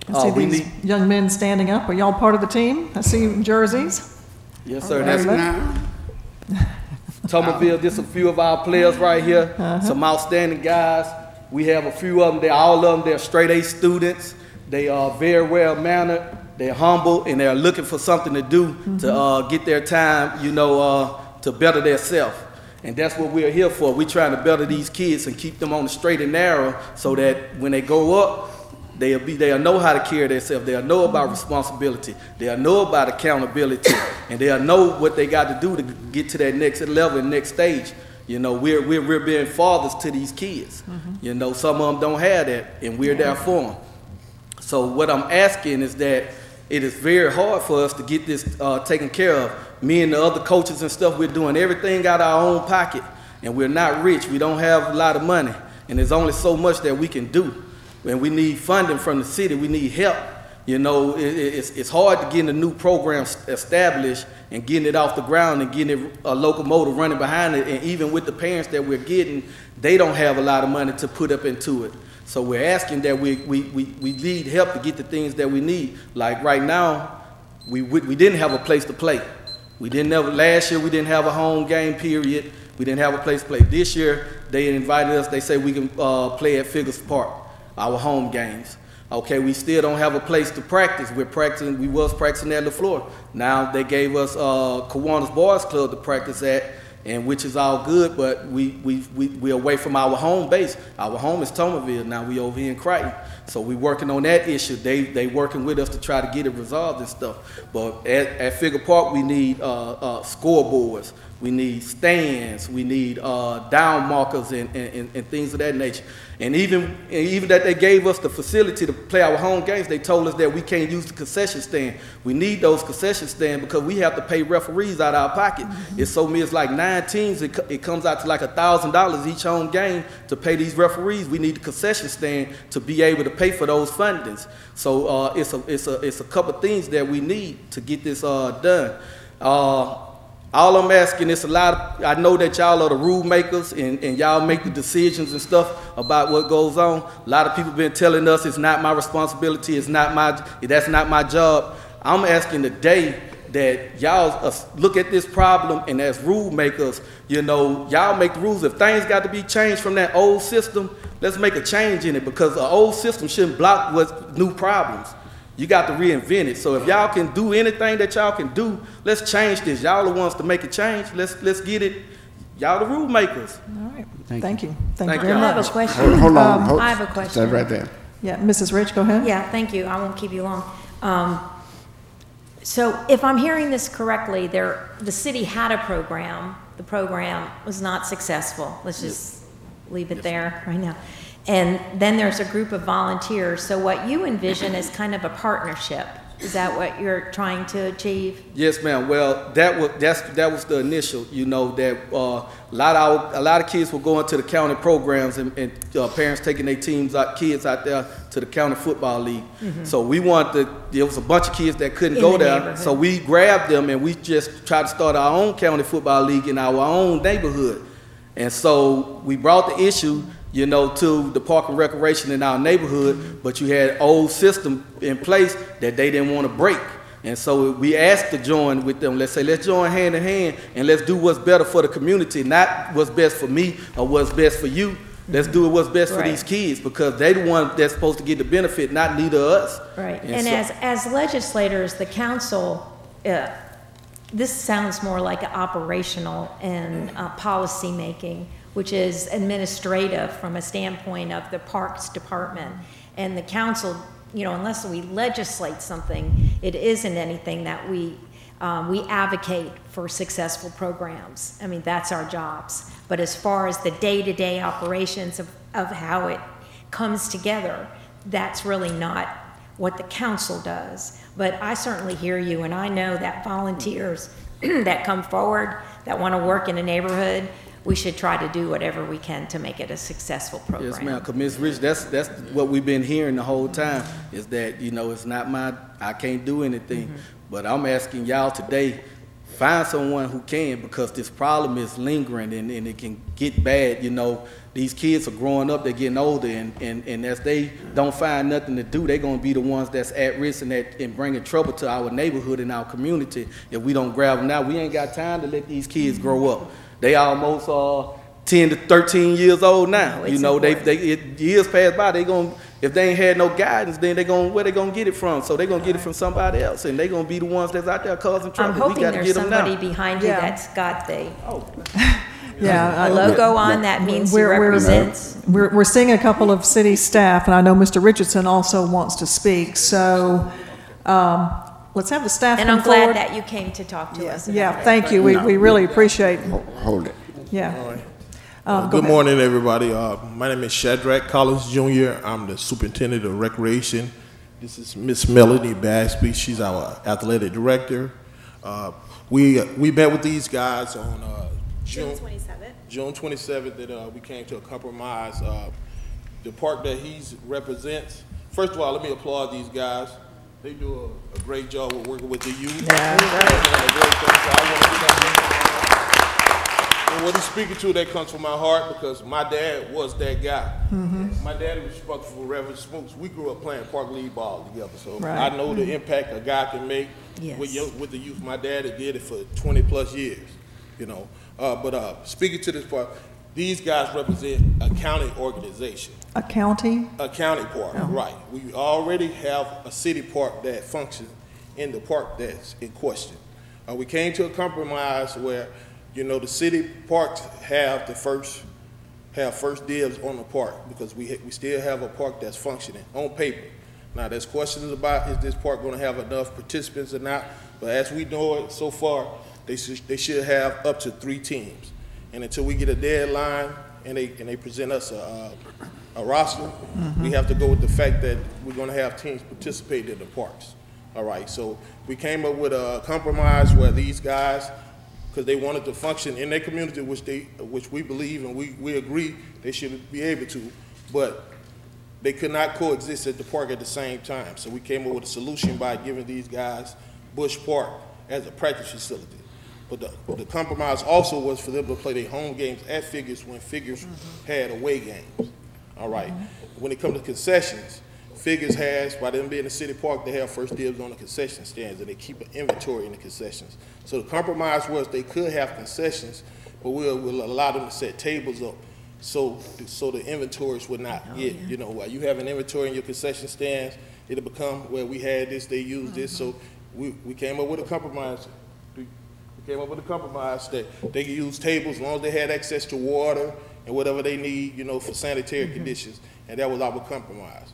I see these young men standing up. Are y'all part of the team? I see jerseys. Yes, sir. That's Tomerville, just a few of our players right here. Some outstanding guys. We have a few of them. All of them, they're straight A students. They are very well mannered. They're humble, and they're looking for something to do to get their time, you know, to better themselves. And that's what we're here for. We're trying to better these kids and keep them on the straight and narrow, so that when they go up, they'll know how to carry themselves. They'll know about responsibility. They'll know about accountability, and they'll know what they got to do to get to that next level and next stage. You know, we're being fathers to these kids. You know, some of them don't have that, and we're there for them. So what I'm asking is that it is very hard for us to get this taken care of. Me and the other coaches and stuff, we're doing everything out of our own pocket, and we're not rich. We don't have a lot of money, and there's only so much that we can do. And we need funding from the city. We need help. You know, it's hard to get a new program established and getting it off the ground and getting a locomotive running behind it. And even with the parents that we're getting, they don't have a lot of money to put up into it. So we're asking that we need help to get the things that we need. Like right now, we didn't have a place to play. Last year we didn't have a home game period. We didn't have a place to play. This year they invited us. They say we can play at Figures Park, our home games. Okay, we still don't have a place to practice. We was practicing at LaFleur. Now they gave us Kiwanis Boys Club to practice at, and which is all good, but we're away from our home base. Our home is Tomerville. Now we over here in Crichton. So we working on that issue. They working with us to try to get it resolved and stuff. But at Figure Park, we need scoreboards. We need stands. We need down markers and things of that nature. And even that they gave us the facility to play our home games, they told us that we can't use the concession stand. We need those concession stands because we have to pay referees out of our pocket. It's like 9 teams. It comes out to like $1,000 each home game to pay these referees. We need the concession stand to be able to pay for those fundings. So it's a couple things that we need to get this done. All I'm asking is I know that y'all are the rule makers and y'all make the decisions and stuff about what goes on. A lot of people been telling us it's not my responsibility, that's not my job. I'm asking today that y'all look at this problem, and as rule makers, you know, y'all make the rules. If things got to be changed from that old system, let's make a change in it, because the old system shouldn't block what's new problems. You got to reinvent it. So if y'all can do anything that y'all can do, let's change this. Y'all the ones to make a change. Let's get it. Y'all the rule makers. All right. Thank you. Thank you I very much. have a question. Hold on. I have a question. Stay right there. Yeah, Mrs. Rich, go ahead. Yeah, thank you. I won't keep you long. So if I'm hearing this correctly, the city had a program. The program was not successful. Let's just leave it there right now. And then there's a group of volunteers. So what you envision is kind of a partnership. Is that what you're trying to achieve? Yes, ma'am. Well, that was the initial. You know that a lot of kids were going to the county programs, and parents taking their kids out there to the county football league. So there was a bunch of kids that couldn't go there. So we grabbed them and we just tried to start our own county football league in our own neighborhood. And so we brought the issue, you know, to the Park and Recreation in our neighborhood, but you had old system in place that they didn't want to break. And so we asked to join with them. Let's join hand in hand and let's do what's better for the community, not what's best for me or what's best for you. Let's do what's best for these kids, because they're the one that's supposed to get the benefit, not neither us. Right. And as legislators, the council, this sounds more like operational and policy making, which is administrative from a standpoint of the Parks Department. And the council, you know, unless we legislate something, it isn't anything that we advocate for successful programs. I mean, that's our jobs. But as far as the day-to-day operations of how it comes together, that's really not what the council does. But I certainly hear you, and I know that volunteers that come forward, that want to work in a neighborhood, we should try to do whatever we can to make it a successful program. Yes, ma'am. Because Ms. Rich, that's what we've been hearing the whole time, is that, you know, it's not I can't do anything. But I'm asking y'all today, find someone who can, because this problem is lingering and it can get bad. You know, these kids are growing up, they're getting older, and as they don't find nothing to do, they're going to be the ones that's at risk and bringing trouble to our neighborhood and our community if we don't grab them now. We ain't got time to let these kids grow up. They almost 10 to 13 years old now. You know, years pass by, if they ain't had no guidance, then where they gonna get it from? So they gonna get it from somebody else, and they gonna be the ones that's out there causing trouble. I'm hoping there's somebody behind you that's got the a logo on that means he represents. We're seeing a couple of city staff, and I know Mr. Richardson also wants to speak. So let's have the staff come forward. And I'm glad that you came to talk to us. Yeah, thank you. We really appreciate it. Hold it. Yeah. All right. Good morning, everybody. My name is Shadrach Collins Jr. I'm the superintendent of recreation This is Miss Melody Bagsby. She's our athletic director. We met with these guys on June 27th that we came to a compromise. The park that he represents, first of all, let me applaud these guys. They do a great job with working with the youth. Yeah. And what he's speaking to, that comes from my heart because my dad was that guy. My dad was responsible for Reverend Smoots. We grew up playing park league ball together, so I know the impact a guy can make with the youth. My dad did it for 20 plus years, you know. But speaking to this part, these guys represent a county organization. A county? A county park, right. We already have a city park that functions in the park that's in question. We came to a compromise where, you know, the city parks have first dibs on the park because we still have a park that's functioning on paper. Now, there's questions about is this park going to have enough participants or not, but as we know it so far, they should have up to 3 teams. And until we get a deadline and they present us a roster, we have to go with the fact that we're going to have teams participate in the parks. All right, so we came up with a compromise where these guys, because they wanted to function in their community, which we believe and we agree they should be able to, but they could not coexist at the park at the same time. So we came up with a solution by giving these guys Bush Park as a practice facility. But the compromise also was for them to play their home games at Figures when Figures had away games. All right. When it comes to concessions, Figures has, by them being a city park, they have first dibs on the concession stands and they keep an inventory in the concessions. So the compromise was they could have concessions, but we'll allow them to set tables up so the inventories would not get, you know, while you have an inventory in your concession stands, it'll become where we had this, they used this. So we came up with a compromise. We came up with a compromise that they could use tables as long as they had access to water and whatever they need, you know, for sanitary conditions, and that was our compromise.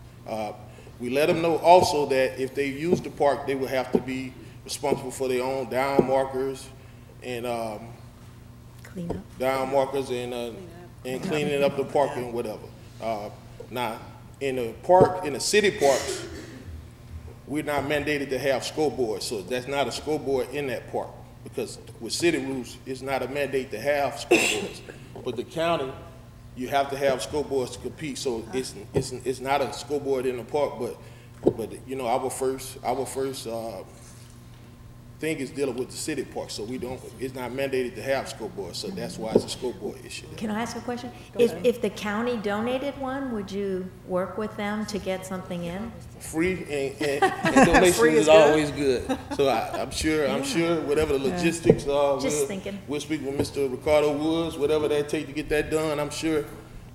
We let them know also that if they use the park, they would have to be responsible for their own down markers and cleaning up the park and whatever. Now, in the city parks, we're not mandated to have scoreboards, so that's not a scoreboard in that park because with city rules, it's not a mandate to have scoreboards. But the county, you have to have scoreboards to compete, so it's not a scoreboard in the park, but you know, our first thing is dealing with the city park, so it's not mandated to have scoreboards, so that's why it's a scoreboard issue. Can I ask a question? If the county donated one, would you work with them to get something in? Free and donations is always good. So I'm sure whatever the logistics are, we'll speak with Mr. Ricardo Woods, whatever that take to get that done, I'm sure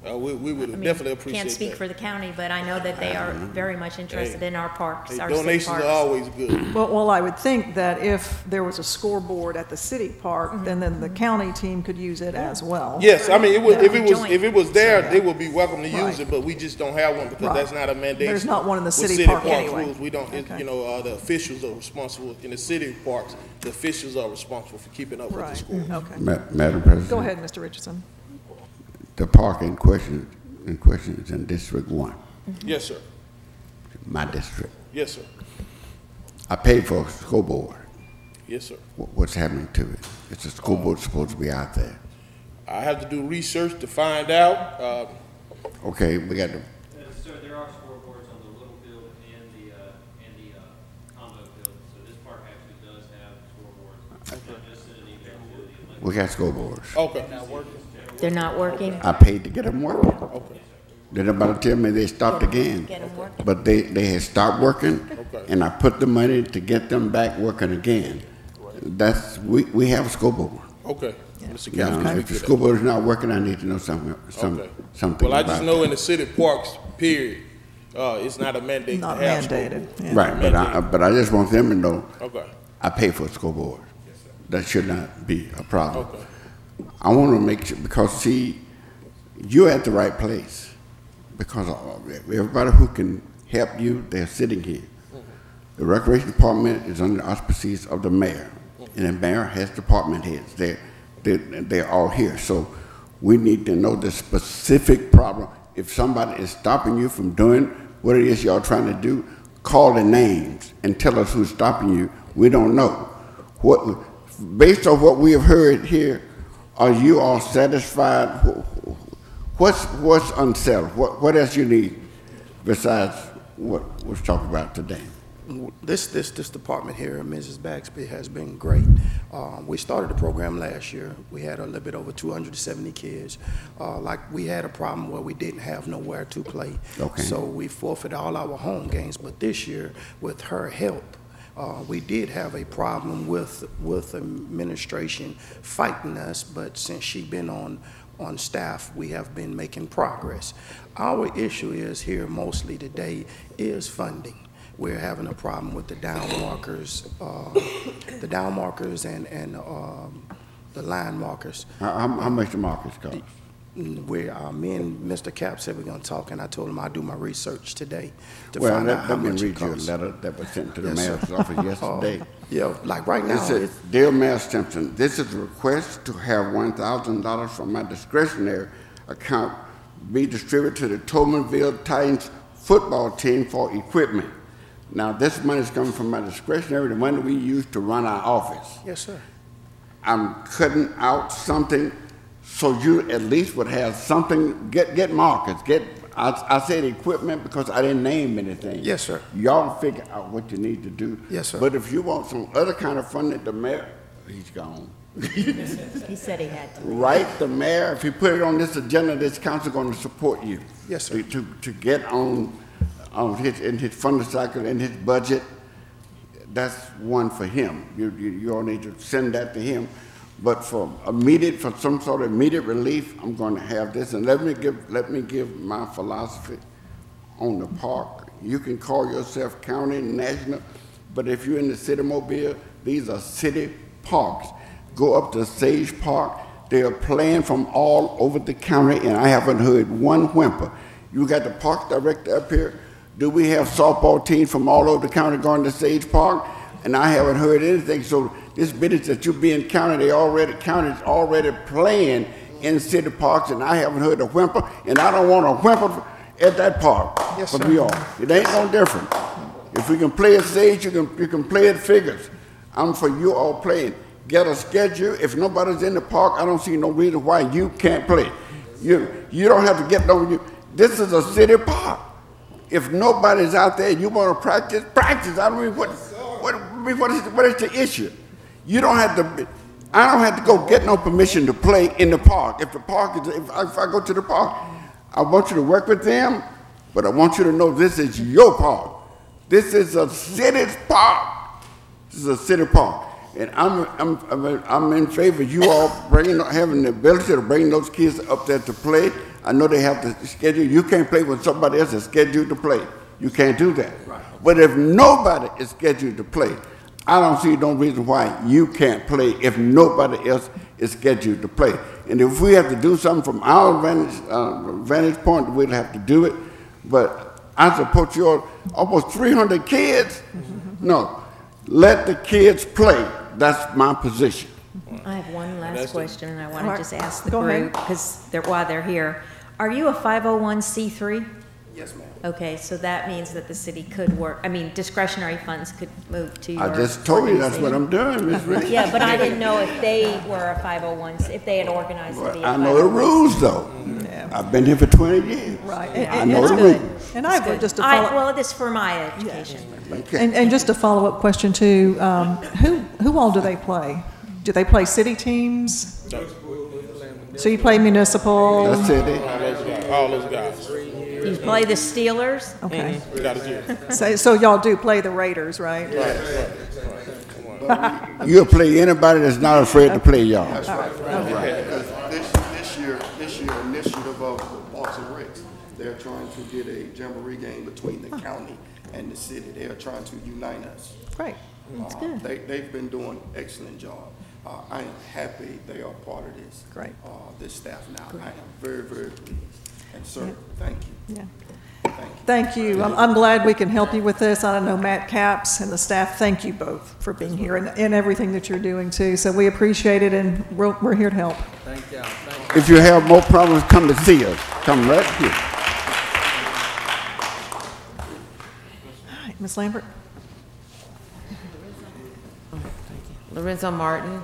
we would definitely appreciate that. Can't speak for the county, but I know that they are very much interested in our parks, our city donations parks. are always good. Well, I would think that if there was a scoreboard at the city park, then the county team could use it as well. Yes, I mean, if it was there, they would be welcome to use it, but we just don't have one because that's not a mandate. There's not one in the city park anyway. Rules, we don't, you know, the officials are responsible in the city parks. The officials are responsible for keeping up with the schools. Okay. Madam President. Go ahead, Mr. Richardson. The park in question is in District 1. Yes, sir. My district. Yes, sir. I paid for a scoreboard. Yes, sir. What's happening to it? It's a scoreboard supposed to be out there. I have to do research to find out. Okay, we got to. Sir, there are scoreboards on the little field and the combo field, so this park actually does have scoreboards. Okay. I just sent an email to the We got scoreboards. Okay. They're not working? I paid to get them working. Okay. Then about to tell me they stopped again. Get them working. But they had stopped working, and I put the money to get them back working again. We have a scoreboard. Okay. Yeah, if the scoreboard is not working, I need to know something Well, I about just know that. in the city parks, period, it's not a mandate Not to have mandated. scoreboard. Right, but I just want them to know. Okay. I pay for a scoreboard. That should not be a problem. Okay. I want to make sure, because see, you're at the right place. Because everybody who can help you, they're sitting here. The Recreation Department is under the auspices of the mayor. And the mayor has department heads. They're all here. So we need to know the specific problem. If somebody is stopping you from doing what it is y'all trying to do, call the names and tell us who's stopping you. We don't know. Based on what we have heard here, are you all satisfied? What's unsettled? What else you need besides what was talked about today? This department here, Mrs. Baxby, has been great. We started the program last year. We had a little bit over 270 kids. Like we had a problem where we didn't have nowhere to play. Okay. So we forfeited all our home games. But this year, with her help, we did have a problem with administration fighting us. But since she's been on staff, we have been making progress. Our issue is here mostly today is funding. We're having a problem with the down markers, and the line markers. How much the markers cost? Me and Mr. Cap said we're going to talk, and I told him I'd do my research today to find out how much it costs. Let me read you a letter that was sent to the mayor's office yesterday. Yeah, like right now. It says, Dear Mayor Simpson, this is a request to have $1,000 from my discretionary account be distributed to the Toulminville Titans football team for equipment. Now, this money is coming from my discretionary, the money we use to run our office. Yes, sir. I'm cutting out something so you at least would have something, get markers, I said equipment because I didn't name anything. Yes, sir. Y'all figure out what you need to do. Yes, sir. But if you want some other kind of funding, the mayor, he's gone. He said he had to. Right, the mayor, if you put it on this agenda, this council going to support you. Yes, sir. To get in his funding cycle, in his budget, that's one for him. You all need to send that to him. But for some sort of immediate relief, I'm going to have this. And let me give my philosophy on the park. You can call yourself county, national, but if you're in the city of Mobile, these are city parks. Go up to Sage Park. They are playing from all over the county, and I haven't heard one whimper. You got the park director up here. Do we have softball teams from all over the county going to Sage Park? And I haven't heard anything. So this business that you're being county, county's already playing in city parks, and I haven't heard a whimper, and I don't want a whimper at that park. Yes, but sir. we are. It ain't no different. If we can play at Sage, you can play at Figures. I'm for you all playing. Get a schedule. If nobody's in the park, I don't see no reason why you can't play. You don't have to get no. This is a city park. If nobody's out there, you want to practice. Practice. I don't mean what is the issue? You don't have to. I don't have to go get no permission to play in the park. If I go to the park, I want you to work with them, but I want you to know this is your park. This is a city park. This is a city park, and I'm in favor of you all having the ability to bring those kids up there to play. I know they have the schedule. You can't play when somebody else is scheduled to play. You can't do that. Right. But if nobody is scheduled to play, I don't see no reason why you can't play if nobody else is scheduled to play. And if we have to do something from our vantage point, we'll have to do it. But I support your almost 300 kids. No, let the kids play. That's my position. I have one last question, and I want to just ask the Go ahead. group, because while they're here. Are you a 501c3? Yes, ma'am. Okay, so that means that the city could work, I mean, discretionary funds could move to your I just told you that's what I'm doing, Ms. Reed. Yeah, but I didn't know if they were a 501, if they had organized to be a 501c3. I know the rules, though. Yeah. I've been here for 20 years. Right. I know the rules. And I have just a follow. Well, this is for my education. Okay. And just a follow-up question too. Who all do they play? Do they play city teams? So you play municipal? That's city. All those guys. You play the Steelers? Okay. We got to do. So y'all do play the Raiders, right? You'll play anybody that's not afraid to play y'all. That's right. Because this year initiative of Parks and Recs, they're trying to get a jamboree game between the county and the city. They are trying to unite us. Great. That's good. They've been doing an excellent job. I am happy they are part of this. Great. This staff now. I am very, very pleased. And sir, thank you. Yeah. Thank Thank you. I'm glad we can help you with this. I know Matt Capps and the staff, thank you both for being here and everything that you're doing too. So we appreciate it, and we're here to help. Thank you. If you have more problems, come to see us. Come right here. Ms. Lambert? Lorenzo Martin.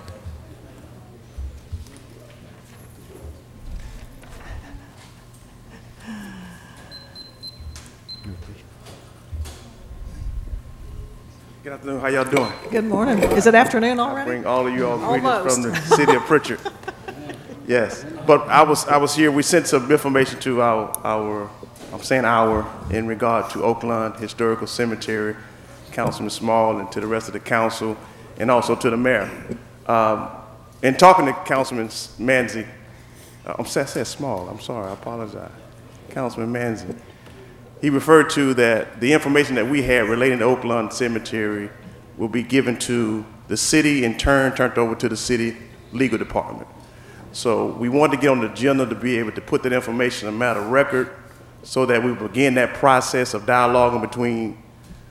Good afternoon. How y'all doing? Good morning. Is it afternoon already? Bring all of you all greetings Almost. from the city of Pritchard. Yes, but I was here. We sent some information to our in regard to Oakland Historical Cemetery, Councilman Small, and to the rest of the council, and also to the mayor. In talking to Councilman Manzi, I said Small. I'm sorry. I apologize. Councilman Manzi. He referred to that the information that we had relating to Oakland Cemetery will be given to the city, in turn turned over to the city legal department. So we wanted to get on the agenda to be able to put that information in a matter of record so that we begin that process of dialoguing between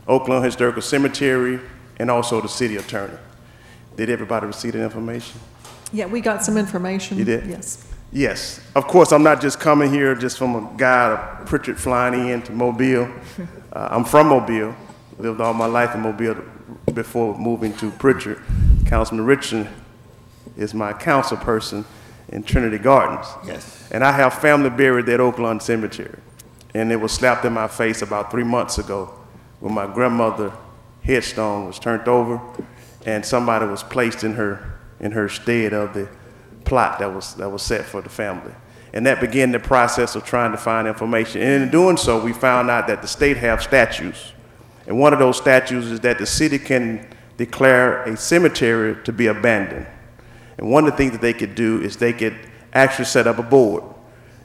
Oakland Historical Cemetery and also the city attorney. Did everybody receive that information? Yeah, we got some information. You did? Yes. Yes. Of course, I'm not just coming here just from a guy of Pritchard flying in to Mobile. I'm from Mobile. Lived all my life in Mobile before moving to Pritchard. Councilman Richardson is my council person in Trinity Gardens. Yes. And I have family buried at Oakland Cemetery. And it was slapped in my face about 3 months ago when my grandmother's headstone was turned over and somebody was placed in her stead of the plot that was set for the family. And that began the process of trying to find information. And in doing so, we found out that the state have statutes. And one of those statutes is that the city can declare a cemetery to be abandoned. And one of the things that they could do is they could actually set up a board.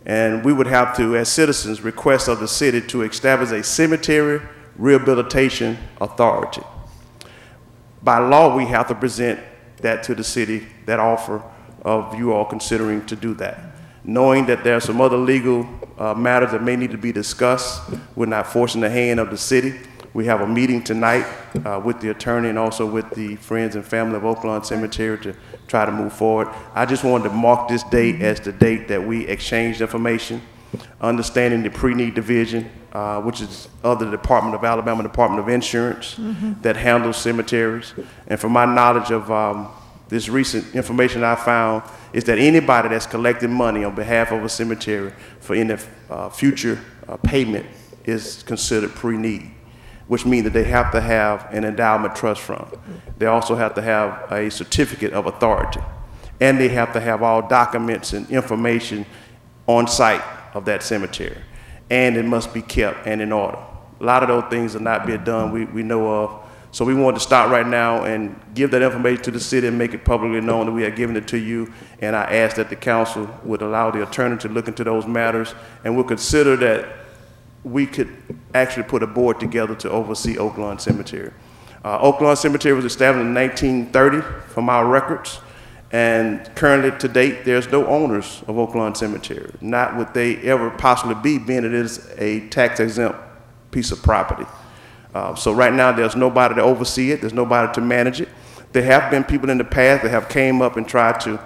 And we would have to, as citizens, request of the city to establish a cemetery rehabilitation authority. By law, we have to present that to the city, that offer of you all considering to do that. Knowing that there are some other legal matters that may need to be discussed, we're not forcing the hand of the city. We have a meeting tonight with the attorney and also with the friends and family of Oakland Cemetery to try to move forward. I just wanted to mark this date as the date that we exchanged information, understanding the pre-need division, which is of the Department of Alabama Department of Insurance that handles cemeteries. And from my knowledge of this recent information I found is that anybody that's collecting money on behalf of a cemetery for any future payment is considered pre-need, which means that they have to have an endowment trust fund. They also have to have a certificate of authority, and they have to have all documents and information on site of that cemetery, and it must be kept and in order. A lot of those things are not being done, we know of. So we wanted to start right now and give that information to the city and make it publicly known that we are giving it to you. And I ask that the council would allow the attorney to look into those matters, and we'll consider that we could actually put a board together to oversee Oakland Cemetery. Oakland Cemetery was established in 1930 from our records, and currently to date there's no owners of Oakland Cemetery. Not would they ever possibly be, being it is a tax-exempt piece of property. So right now there's nobody to oversee it, there's nobody to manage it. There have been people in the past that have came up and tried to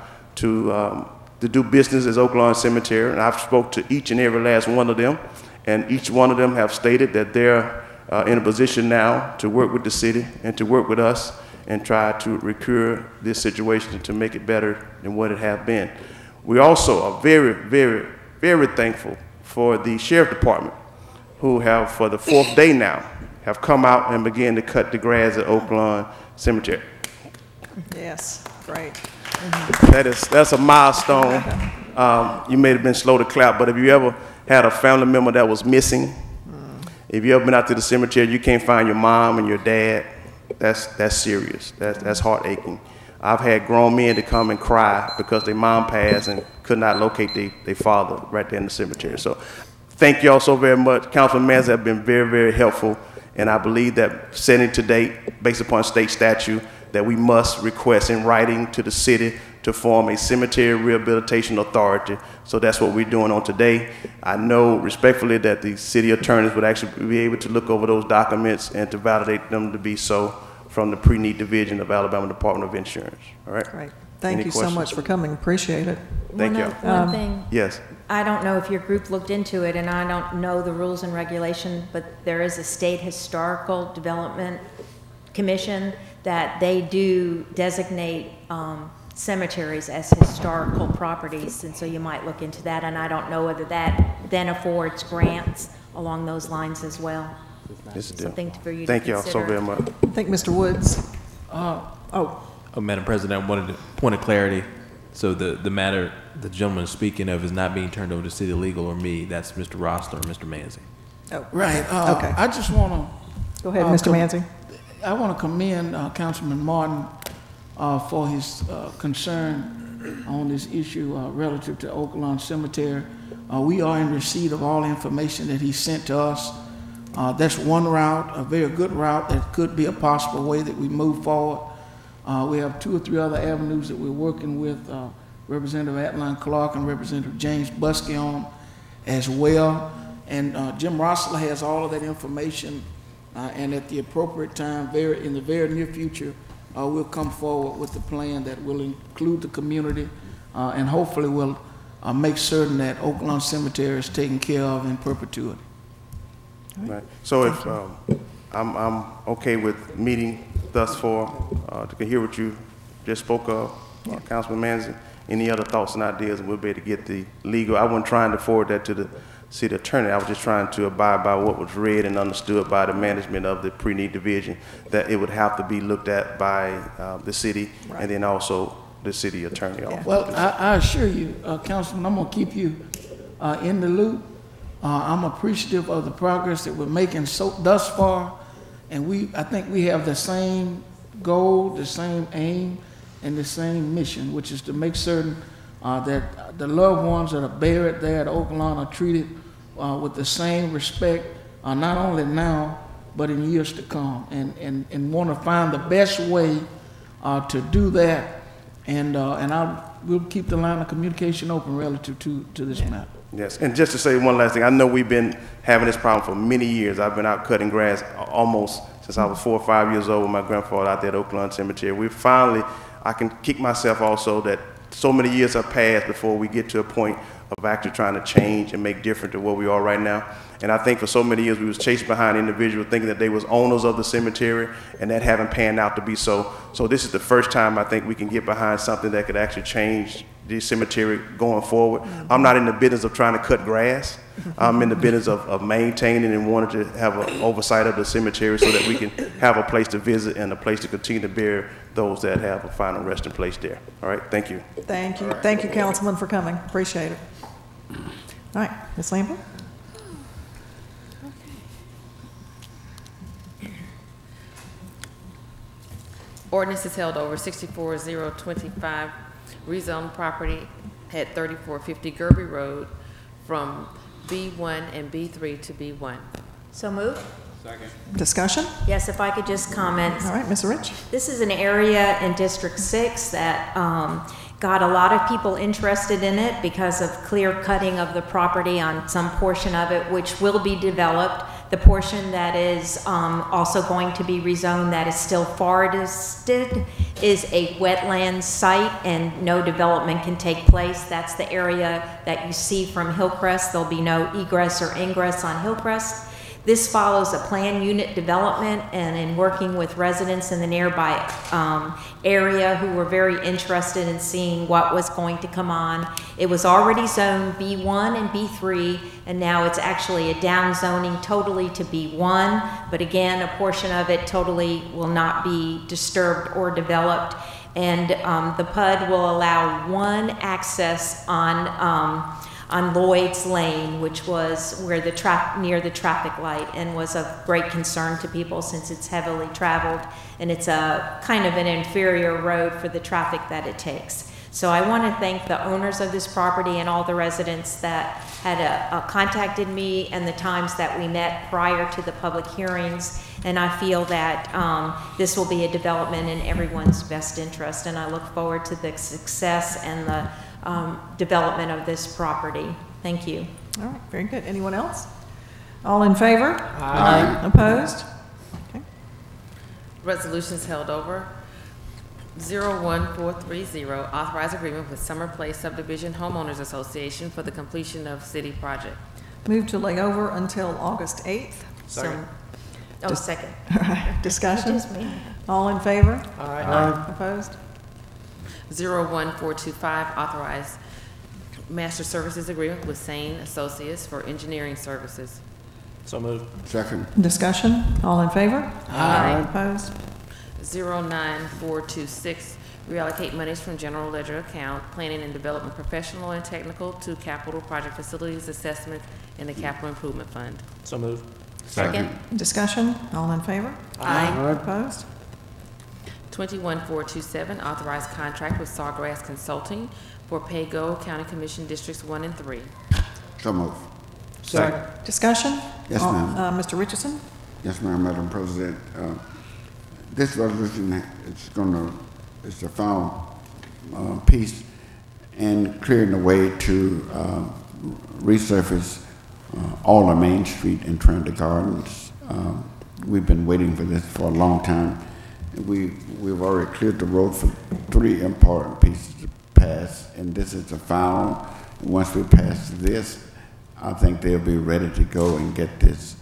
do business as Oakland Cemetery, and I've spoke to each and every last one of them, and each one of them have stated that they're in a position now to work with the city and to work with us and try to recure this situation to make it better than what it has been. We also are very, very, very thankful for the Sheriff Department, who have, for the 4th day now, have come out and began to cut the grass at Oakland Cemetery. Yes, great. That's a milestone. You may have been slow to clap, but if you ever had a family member that was missing, if you ever been out to the cemetery, you can't find your mom and your dad, that's serious. That's heart-aching. I've had grown men to come and cry because their mom passed and could not locate their father right there in the cemetery. So thank you all so very much. Councilman Manzi have been very, very helpful. And I believe that setting to date, based upon state statute, that we must request in writing to the city to form a cemetery rehabilitation authority. So that's what we're doing on today. I know respectfully that the city attorneys would actually be able to look over those documents and to validate them to be so from the pre-need division of Alabama Department of Insurance. All right? Great. Thank you so much for coming. Appreciate it. Thank you. One thing. Yes. I don't know if your group looked into it, and I don't know the rules and regulation, but there is a state historical development commission that they do designate cemeteries as historical properties, and so you might look into that, and I don't know whether that then affords grants along those lines as well. Something for you to Thank you all so very much. I think Mr. Woods. Madam President, I wanted a point of clarity. So the matter the gentleman is speaking of is not being turned over to City Legal or me. That's Mr. Rossler or Mr. Manzi. Oh, right. Okay. I just want to. Go ahead, Mr. Manzi. I want to commend Councilman Martin for his concern on this issue relative to Oak Lawn Cemetery. We are in receipt of all information that he sent to us. That's one route, a very good route that could be a possible way that we move forward. We have 2 or 3 other avenues that we're working with Representative Adeline Clark and Representative James Buskey on as well. And Jim Rossler has all of that information, and at the appropriate time, in the very near future, we'll come forward with a plan that will include the community and hopefully will make certain that Oak Lawn Cemetery is taken care of in perpetuity. Right. So if I'm okay with meeting thus far, to hear what you just spoke of, Councilman Manzi, any other thoughts and ideas, and we'll be able to get the legal. I wasn't trying to forward that to the city attorney. I was just trying to abide by what was read and understood by the management of the pre-need division, that it would have to be looked at by the city, right, and then also the city attorney office. Well, I assure you, Councilman, I'm going to keep you in the loop. I'm appreciative of the progress that we're making thus far, and I think we have the same goal, the same aim, and the same mission, which is to make certain that the loved ones that are buried there at Oak Lawn are treated with the same respect, not only now, but in years to come, and want to find the best way to do that, and we'll keep the line of communication open relative to this matter. Yes, and just to say one last thing, I know we've been having this problem for many years. I've been out cutting grass almost since I was 4 or 5 years old with my grandfather out there at Oak Lawn Cemetery. We finally, I can kick myself also that so many years have passed before we get to a point of actually trying to change and make different to where we are right now. And I think for so many years we was chasing behind individuals thinking that they was owners of the cemetery, and that haven't panned out to be so. So this is the first time I think we can get behind something that could actually change the cemetery going forward. I'm not in the business of trying to cut grass. I'm in the business of maintaining and wanting to have an oversight of the cemetery so that we can have a place to visit and a place to continue to bury those that have a final resting place there. All right, thank you. Thank you. Thank you, Councilman, for coming. Appreciate it. All right, Ms. Lambert. Ordinance is held over 64-025. Rezone property at 3450 Gerby Road from B1 and B3 to B1. So moved. Second. Discussion? Yes, if I could just comment. All right, Ms. Rich. This is an area in District 6 that got a lot of people interested in it because of clear cutting of the property on some portion of it, which will be developed. The portion that is also going to be rezoned that is still forested is a wetland site, and no development can take place. That's the area that you see from Hillcrest. There'll be no egress or ingress on Hillcrest. This follows a planned unit development, and in working with residents in the nearby area who were very interested in seeing what was going to come on. It was already zoned B1 and B3, and now it's actually a down zoning totally to B1, but again, a portion of it totally will not be disturbed or developed. And the PUD will allow one access on Lloyd's Lane, which was where near the traffic light, and was of great concern to people since it's heavily traveled and it's a kind of an inferior road for the traffic that it takes. So I want to thank the owners of this property and all the residents that had contacted me and the times that we met prior to the public hearings. And I feel that this will be a development in everyone's best interest, and I look forward to the success and the development of this property. Thank you. All right, very good. Anyone else? All in favor? Aye. Opposed? Okay. Resolutions held over. 01430, authorize agreement with Summer Place Subdivision Homeowners Association for the completion of city project. Move to lay over until August 8th. Second. Oh, second. Discussion? Just me. All in favor? Aye. Opposed? 01425, authorize master services agreement with Sane Associates for engineering services. So moved. Second. Discussion? All in favor? Aye. Opposed? 09426, reallocate monies from general ledger account, planning and development professional and technical to capital project facilities assessment in the capital improvement fund. So moved. Second. Discussion? All in favor? Aye. Opposed? 21427, authorize contract with Sawgrass Consulting for PayGo County Commission Districts 1 and 3. So moved. Second. Discussion? Yes, ma'am. Mr. Richardson? Yes, ma'am, Madam President. This resolution is the final piece in clearing the way to resurface all of Main Street in Trinity Gardens. We've been waiting for this for a long time. We've already cleared the road for 3 important pieces to pass, and this is the final. Once we pass this, I think they'll be ready to go and get this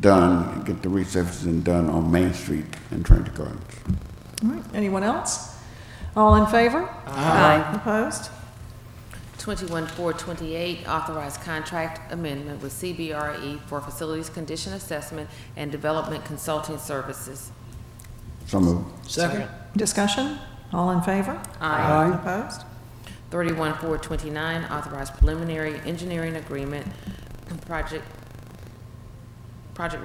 done, get the resurfacing done on Main Street in Trinity Gardens. All right. Anyone else? All in favor? Aye. Opposed? 21428, authorize contract amendment with CBRE for facilities condition assessment and development consulting services. So moved. Second. Discussion? All in favor? Aye. Opposed? 31429, authorize preliminary engineering agreement, project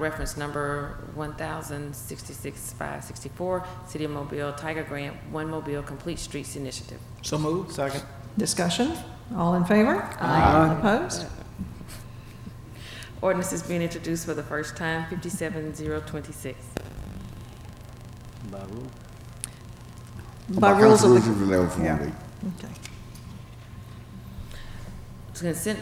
reference number 1066564, City of Mobile Tiger Grant, One Mobile Complete Streets Initiative. So moved. Second. Discussion? All in favor? Aye. Opposed? Ordinance is being introduced for the first time, 57026. By rule. By rules of the... Yeah. Okay. Consent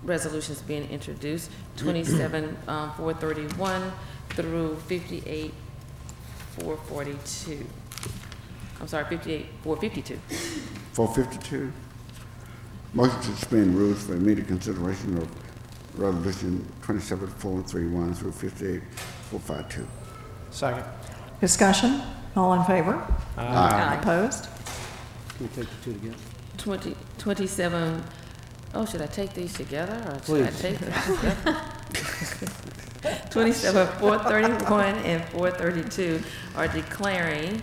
resolutions being introduced, 27-431 through 58-442. I'm sorry, 58-452. 452. Motion to suspend rules for immediate consideration of resolution 27-431 through 58-452. Second. Discussion? All in favor? Aye. Opposed? Can we take the two together? 27, oh, should I take these together or should I Please. take them together? 27-431 and 432 are declaring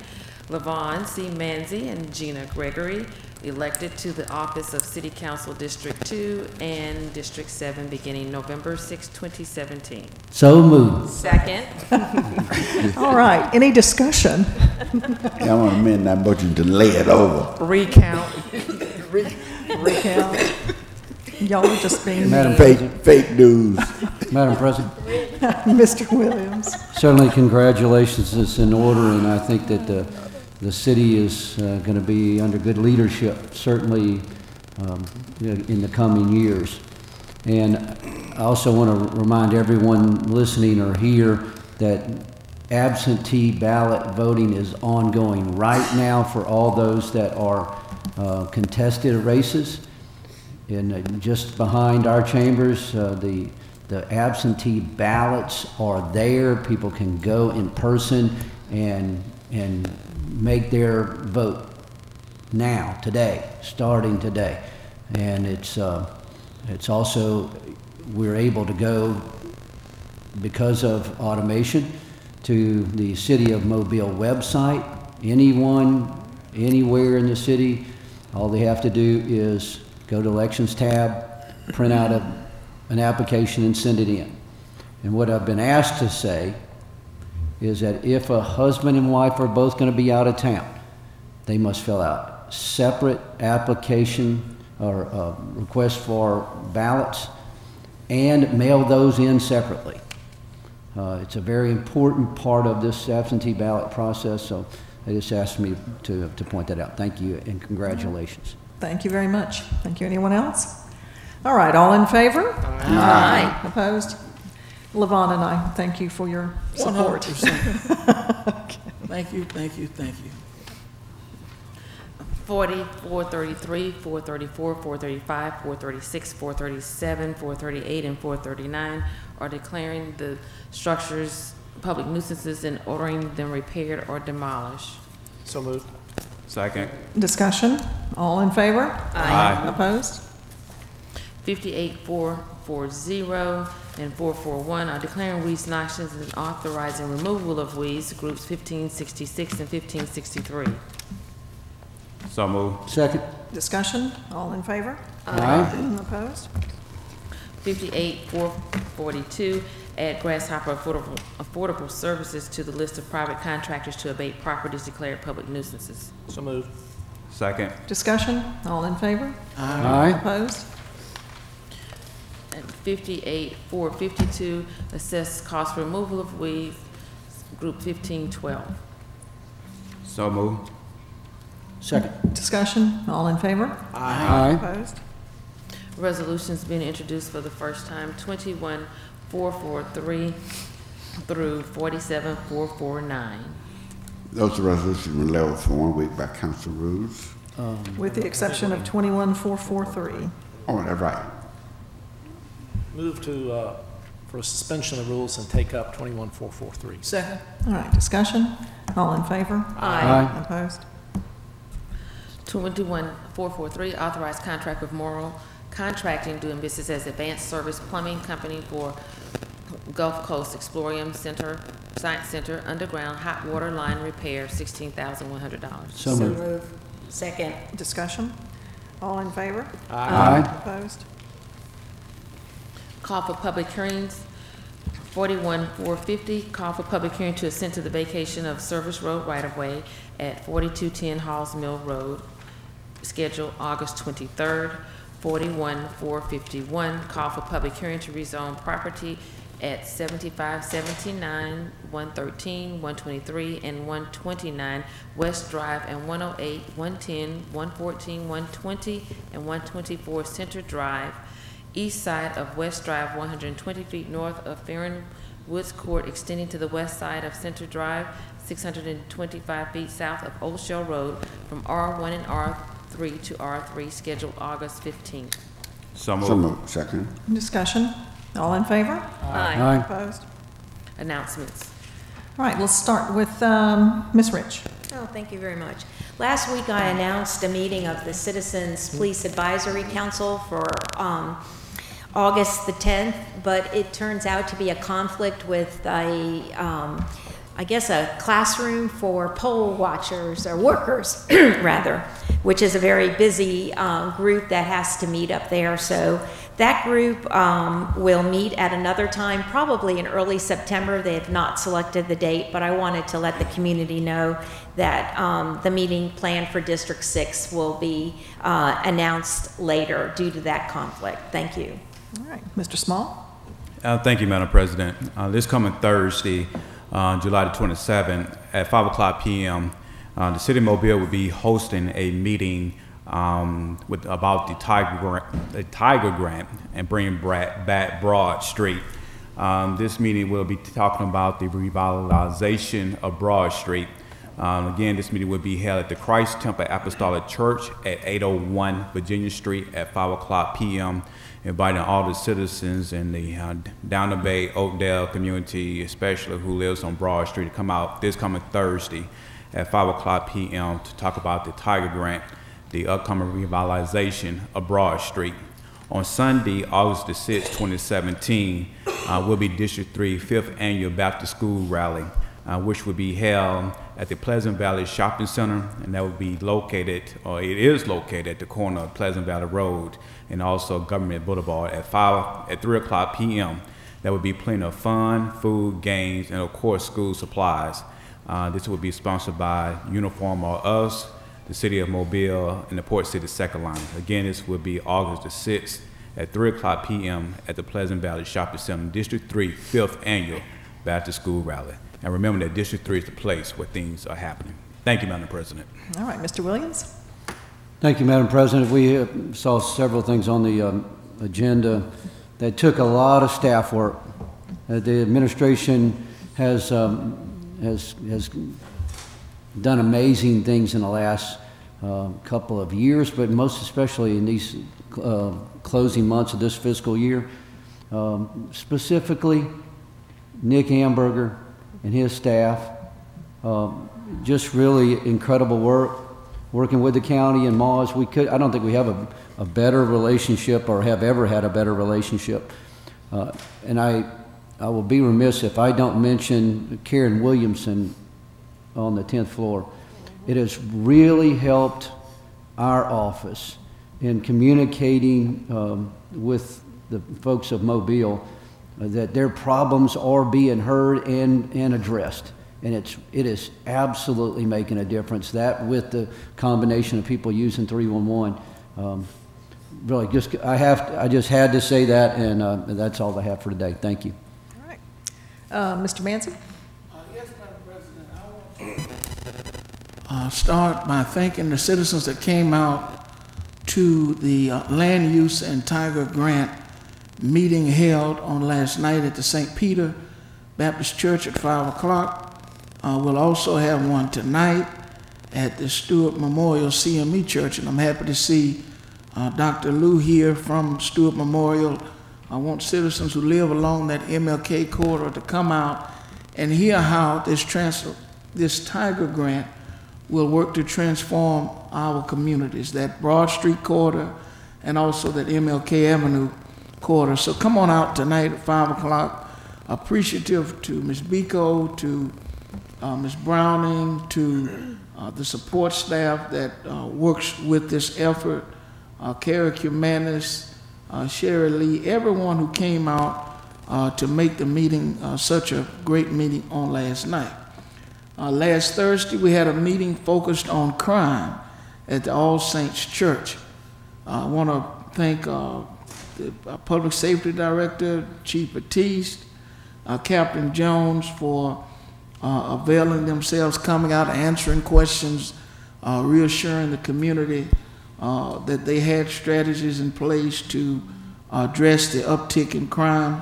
Levon C. Manzi and Gina Gregory elected to the office of City Council District 2 and District 7 beginning November 6, 2017. So moved. Second. All right. Any discussion? Yeah, I want to amend that motion to lay it over. Recount. Recount. Y'all are just being... Madam Fake news. Madam President, Mr. Williams. certainly congratulations. It's in order, and I think that the city is going to be under good leadership, certainly in the coming years. And I also want to remind everyone listening or here that absentee ballot voting is ongoing right now for all those that are contested races. And just behind our chambers, the absentee ballots are there. People can go in person and make their vote now, today, starting today. And it's also, we're able to go, because of automation, to the City of Mobile website. Anyone, anywhere in the city, all they have to do is go to Elections tab, print out an application and send it in. And what I've been asked to say is that if a husband and wife are both going to be out of town, they must fill out separate application or request for ballots and mail those in separately. It's a very important part of this absentee ballot process, so they just asked me to point that out. Thank you and congratulations. Thank you very much. Thank you. Anyone else? All right, all in favor? Aye. Opposed? Levon and I thank you for your support. 100%. Thank you, thank you, thank you. 40, 433, 434, 435, 436, 437, 438, and 439 are declaring the structures public nuisances and ordering them repaired or demolished. So moved. Second. Discussion? All in favor? Aye. Opposed? 58440 and 441 are declaring weeds noxious and authorizing removal of weeds, groups 1566 and 1563. So moved. Second. Discussion? All in favor? Aye. Opposed? 58442, add Grasshopper Affordable Services to the list of private contractors to abate properties declared public nuisances. So moved. Second. Discussion? All in favor? Aye. Opposed? And 58452, assess cost removal of weeds, group 1512. So moved. Second. Discussion? All in favor? Aye. Opposed? Resolutions being introduced for the first time, 21443 through 47449. Those resolutions were leveled for 1 week by council rules. With the exception of 21443. Oh, that's right. Move to, for a suspension of rules and take up 21443. Second. All right, discussion? All in favor? Aye. Opposed? 21443, authorized contract with Moral Contracting doing business as Advanced Service Plumbing Company for Gulf Coast Explorium Center, Science Center, underground hot water line repair, $16,100. So moved. Second. Discussion? All in favor? Aye. Opposed? Call for public hearings, 41450, call for public hearing to assent to the vacation of Service Road right-of-way at 4210 Halls Mill Road, scheduled August 23rd. 41451, call for public hearing to rezone property at 7579, 113, 123, and 129 West Drive, and 108, 110, 114, 120, and 124 Center Drive, east side of West Drive, 120 feet north of Farron Woods Court, extending to the west side of Center Drive, 625 feet south of Old Shell Road, from R1 and R3 to R3, scheduled August 15th. So moved. So moved. Second. Discussion? All in favor? Aye. Opposed? Announcements. All right, we'll start with Ms. Rich. Oh, thank you very much. Last week I announced a meeting of the Citizens Police Advisory Council for August the 10th, but it turns out to be a conflict with I guess a classroom for poll watchers, or workers, rather, which is a very busy group that has to meet up there. So that group will meet at another time, probably in early September. They have not selected the date, but I wanted to let the community know that the meeting planned for District 6 will be announced later due to that conflict. Thank you. All right, Mr. Small. Thank you, Madam President. This coming Thursday, July the 27th at 5:00 p.m., the City of Mobile will be hosting a meeting about the Tiger Grant and bringing back Broad Street. This meeting will be talking about the revitalization of Broad Street. Again, this meeting will be held at the Christ Temple Apostolic Church at 801 Virginia Street at 5:00 p.m., inviting all the citizens in the Down the Bay, Oakdale community, especially who lives on Broad Street, to come out this coming Thursday at 5:00 p.m. to talk about the Tiger Grant, the upcoming revitalization of Broad Street. On Sunday, August the 6th, 2017, will be District 3 5th Annual Back to School Rally, which will be held at the Pleasant Valley Shopping Center, and that will be located, or it is located, at the corner of Pleasant Valley Road and also Government Boulevard at 3:00 p.m. There will be plenty of fun, food, games, and of course school supplies. This will be sponsored by Uniform or Us, the City of Mobile, and the Port City Second Line. Again, this will be August the 6th at 3:00 p.m. at the Pleasant Valley Shopping Center, District 3 5th Annual Back to School Rally. And remember that District 3 is the place where things are happening. Thank you, Madam President. All right, Mr. Williams. Thank you, Madam President. We saw several things on the agenda that took a lot of staff work. The administration has done amazing things in the last couple of years, but most especially in these closing months of this fiscal year. Specifically, Nick Amberger and his staff, just really incredible work, working with the county and Moss. I don't think we have a better relationship or have ever had a better relationship. And I will be remiss if I don't mention Karen Williamson on the 10th floor. It has really helped our office in communicating with the folks of Mobile that their problems are being heard and addressed. And it is absolutely making a difference. That with the combination of people using 311, really I just had to say that, and that's all I have for today. Thank you. All right, Mr. Manson. Yes, Madam President. I want to start by thanking the citizens that came out to the Land Use and Tiger Grant meeting held on last night at the St. Peter Baptist Church at 5 o'clock. We'll also have one tonight at the Stewart Memorial CME Church, and I'm happy to see Dr. Lou here from Stewart Memorial. I want citizens who live along that MLK corridor to come out and hear how this Tiger Grant will work to transform our communities, that Broad Street corridor and also that MLK Avenue corridor. So come on out tonight at 5 o'clock. Appreciative to Ms. Biko, to Ms. Browning, to the support staff that works with this effort, Kara Cumanis, Sherry Lee, everyone who came out to make the meeting such a great meeting on last night. Last Thursday, we had a meeting focused on crime at the All Saints Church. I want to thank the Public Safety Director, Chief Batiste, Captain Jones for availing themselves, coming out, answering questions, reassuring the community that they had strategies in place to address the uptick in crime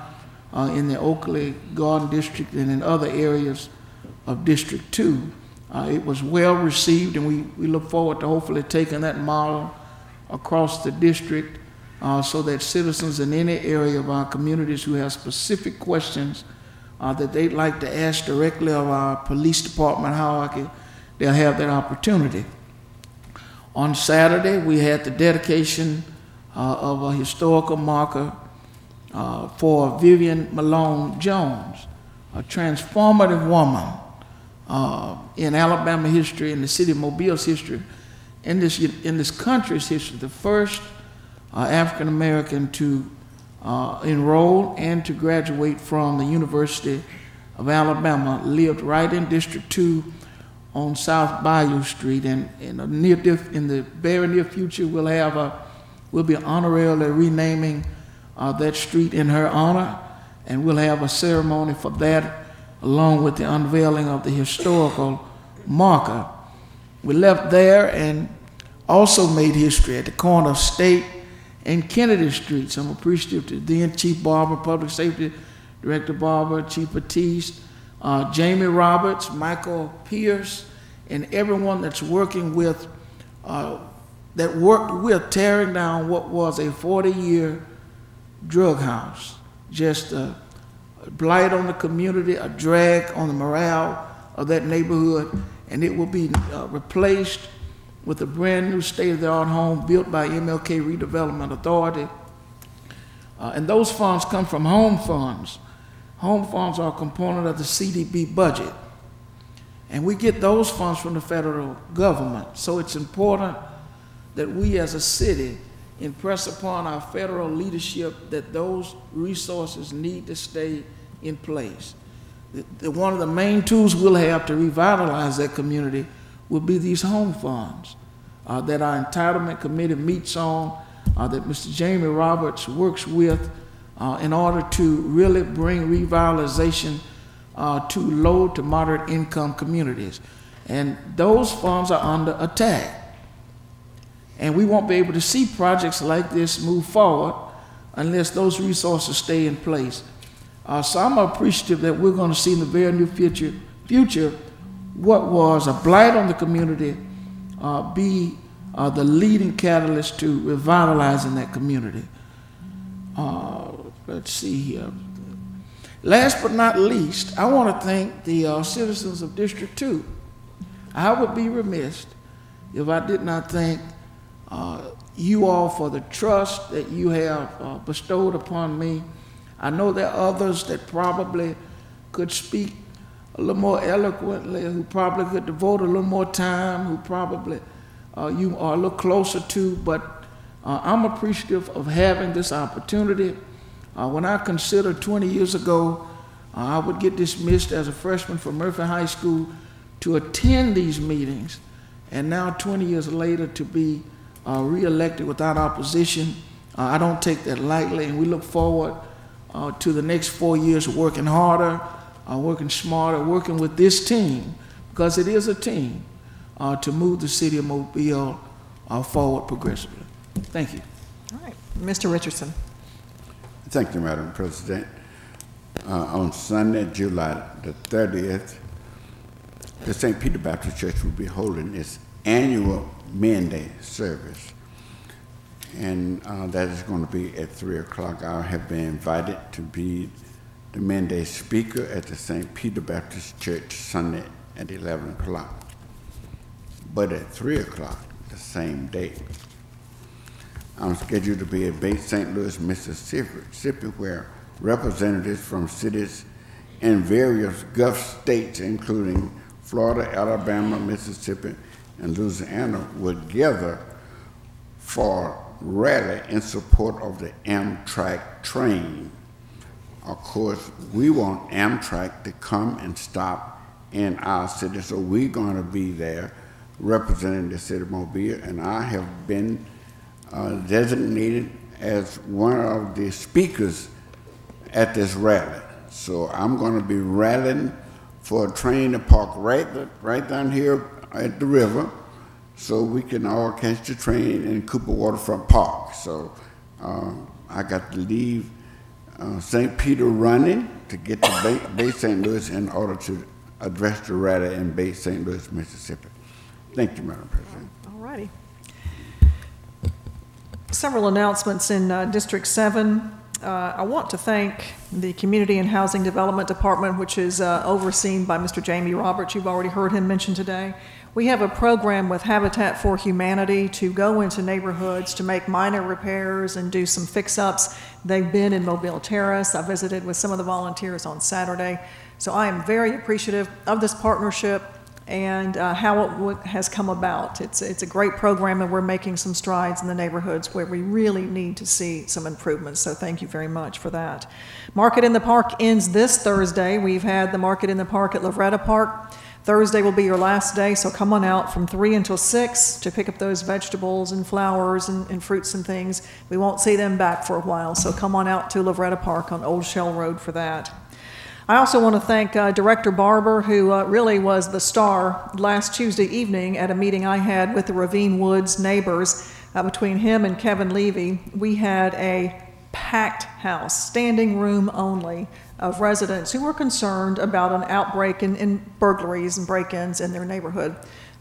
in the Oakley Garden District and in other areas of District 2. It was well received, and we look forward to hopefully taking that model across the district so that citizens in any area of our communities who have specific questions that they'd like to ask directly of our police department, they'll have that opportunity. On Saturday, we had the dedication of a historical marker for Vivian Malone Jones, a transformative woman in Alabama history, in the city of Mobile's history, in this country's history, the first African American to enroll and to graduate from the University of Alabama, lived right in District 2 on South Bayou Street, and in the very near future we'll be honorarily renaming that street in her honor, and we'll have a ceremony for that along with the unveiling of the historical marker. We left there and also made history at the corner of State and Kennedy Streets. I'm appreciative to then Chief Barber, Public Safety Director Barber, Chief Batiste, Jamie Roberts, Michael Pierce, and everyone that's working with, that worked with tearing down what was a 40-year drug house. Just a blight on the community, a drag on the morale of that neighborhood, and it will be replaced with a brand new state-of-the-art home built by MLK Redevelopment Authority. And those funds come from home funds. Home funds are a component of the CDB budget. And we get those funds from the federal government. So it's important that we as a city impress upon our federal leadership that those resources need to stay in place. One of the main tools we'll have to revitalize that community will be these home funds that our entitlement committee meets on, that Mr. Jamie Roberts works with in order to really bring revitalization to low to moderate income communities. And those funds are under attack. And we won't be able to see projects like this move forward unless those resources stay in place. So I'm appreciative that we're going to see in the very near future what was a blight on the community be the leading catalyst to revitalizing that community. Let's see here. Last but not least, I want to thank the citizens of District 2. I would be remiss if I did not thank you all for the trust that you have bestowed upon me. I know there are others that probably could speak a little more eloquently, who probably could devote a little more time, who probably you are a little closer to, but I'm appreciative of having this opportunity. When I consider 20 years ago, I would get dismissed as a freshman from Murphy High School to attend these meetings, and now 20 years later to be re-elected without opposition. I don't take that lightly, and we look forward to the next 4 years working harder, working smarter, working with this team, because it is a team, to move the city of Mobile forward progressively. Thank you. All right, Mr. Richardson. Thank you, Madam President. On Sunday, July the 30th, the St. Peter Baptist Church will be holding its annual Men Day service. And that is going to be at 3 o'clock. I have been invited to be the Men Day speaker at the St. Peter Baptist Church Sunday at 11 o'clock. But at 3 o'clock, the same day, I'm scheduled to be at Bates, St. Louis, Mississippi, where representatives from cities in various Gulf states, including Florida, Alabama, Mississippi, and Louisiana, will gather for rally in support of the Amtrak train. Of course, we want Amtrak to come and stop in our city, so we're going to be there representing the city of Mobile, and I have been designated as one of the speakers at this rally. So I'm going to be rallying for a train to park right down here at the river, so we can all catch the train in Cooper Waterfront Park. So I got to leave St. Peter running to get to Bates, St. Louis in order to address the rally in Bates, St. Louis, Mississippi. Thank you, Madam President. All righty. Several announcements in District 7. I want to thank the Community and Housing Development Department, which is overseen by Mr. Jamie Roberts. You've already heard him mention today. We have a program with Habitat for Humanity to go into neighborhoods to make minor repairs and do some fix-ups. They've been in Mobile Terrace. I visited with some of the volunteers on Saturday. So I am very appreciative of this partnership and how it has come about. It's a great program, and we're making some strides in the neighborhoods where we really need to see some improvements. So thank you very much for that. Market in the Park ends this Thursday. We've had the Market in the Park at Loretta Park. Thursday will be your last day, so come on out from 3 until 6 to pick up those vegetables and flowers and fruits and things. We won't see them back for a while, so come on out to Loretta Park on Old Shell Road for that. I also want to thank Director Barber, who really was the star last Tuesday evening at a meeting I had with the Ravine Woods neighbors. Between him and Kevin Levy, we had a packed house, standing room only, of residents who were concerned about an outbreak in burglaries and break-ins in their neighborhood.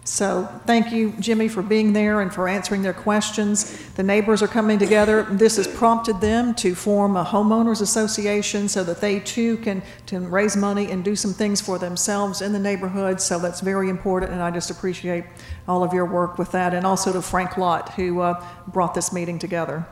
So thank you, Jimmy, for being there and for answering their questions. The neighbors are coming together. This has prompted them to form a homeowners association so that they too can raise money and do some things for themselves in the neighborhood. So that's very important, and I just appreciate all of your work with that, and also to Frank Lott, who brought this meeting together.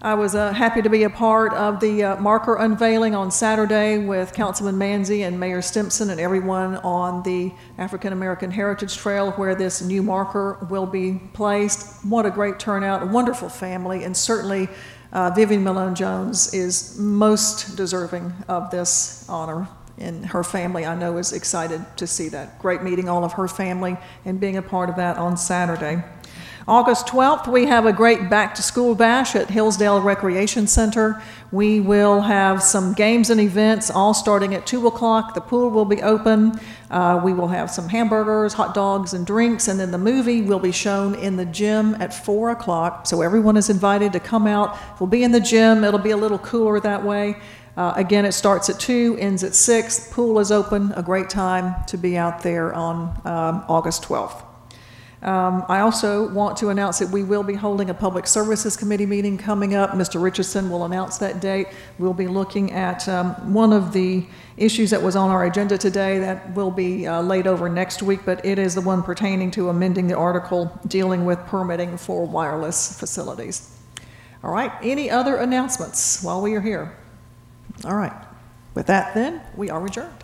I was happy to be a part of the marker unveiling on Saturday with Councilman Manzi and Mayor Stimpson and everyone on the African American Heritage Trail where this new marker will be placed. What a great turnout, a wonderful family, and certainly Vivian Malone-Jones is most deserving of this honor. And her family, I know, is excited to see that. Great meeting all of her family and being a part of that on Saturday. August 12th, we have a great back-to-school bash at Hillsdale Recreation Center. We will have some games and events all starting at 2 o'clock. The pool will be open. We will have some hamburgers, hot dogs, and drinks, and then the movie will be shown in the gym at 4 o'clock. So everyone is invited to come out. We'll be in the gym. It'll be a little cooler that way. Again, it starts at 2, ends at 6. Pool is open. A great time to be out there on August 12th. I also want to announce that we will be holding a Public Services Committee meeting coming up. Mr. Richardson will announce that date. We'll be looking at one of the issues that was on our agenda today that will be laid over next week, but it is the one pertaining to amending the article dealing with permitting for wireless facilities. All right, any other announcements while we are here? All right, with that then, we are adjourned.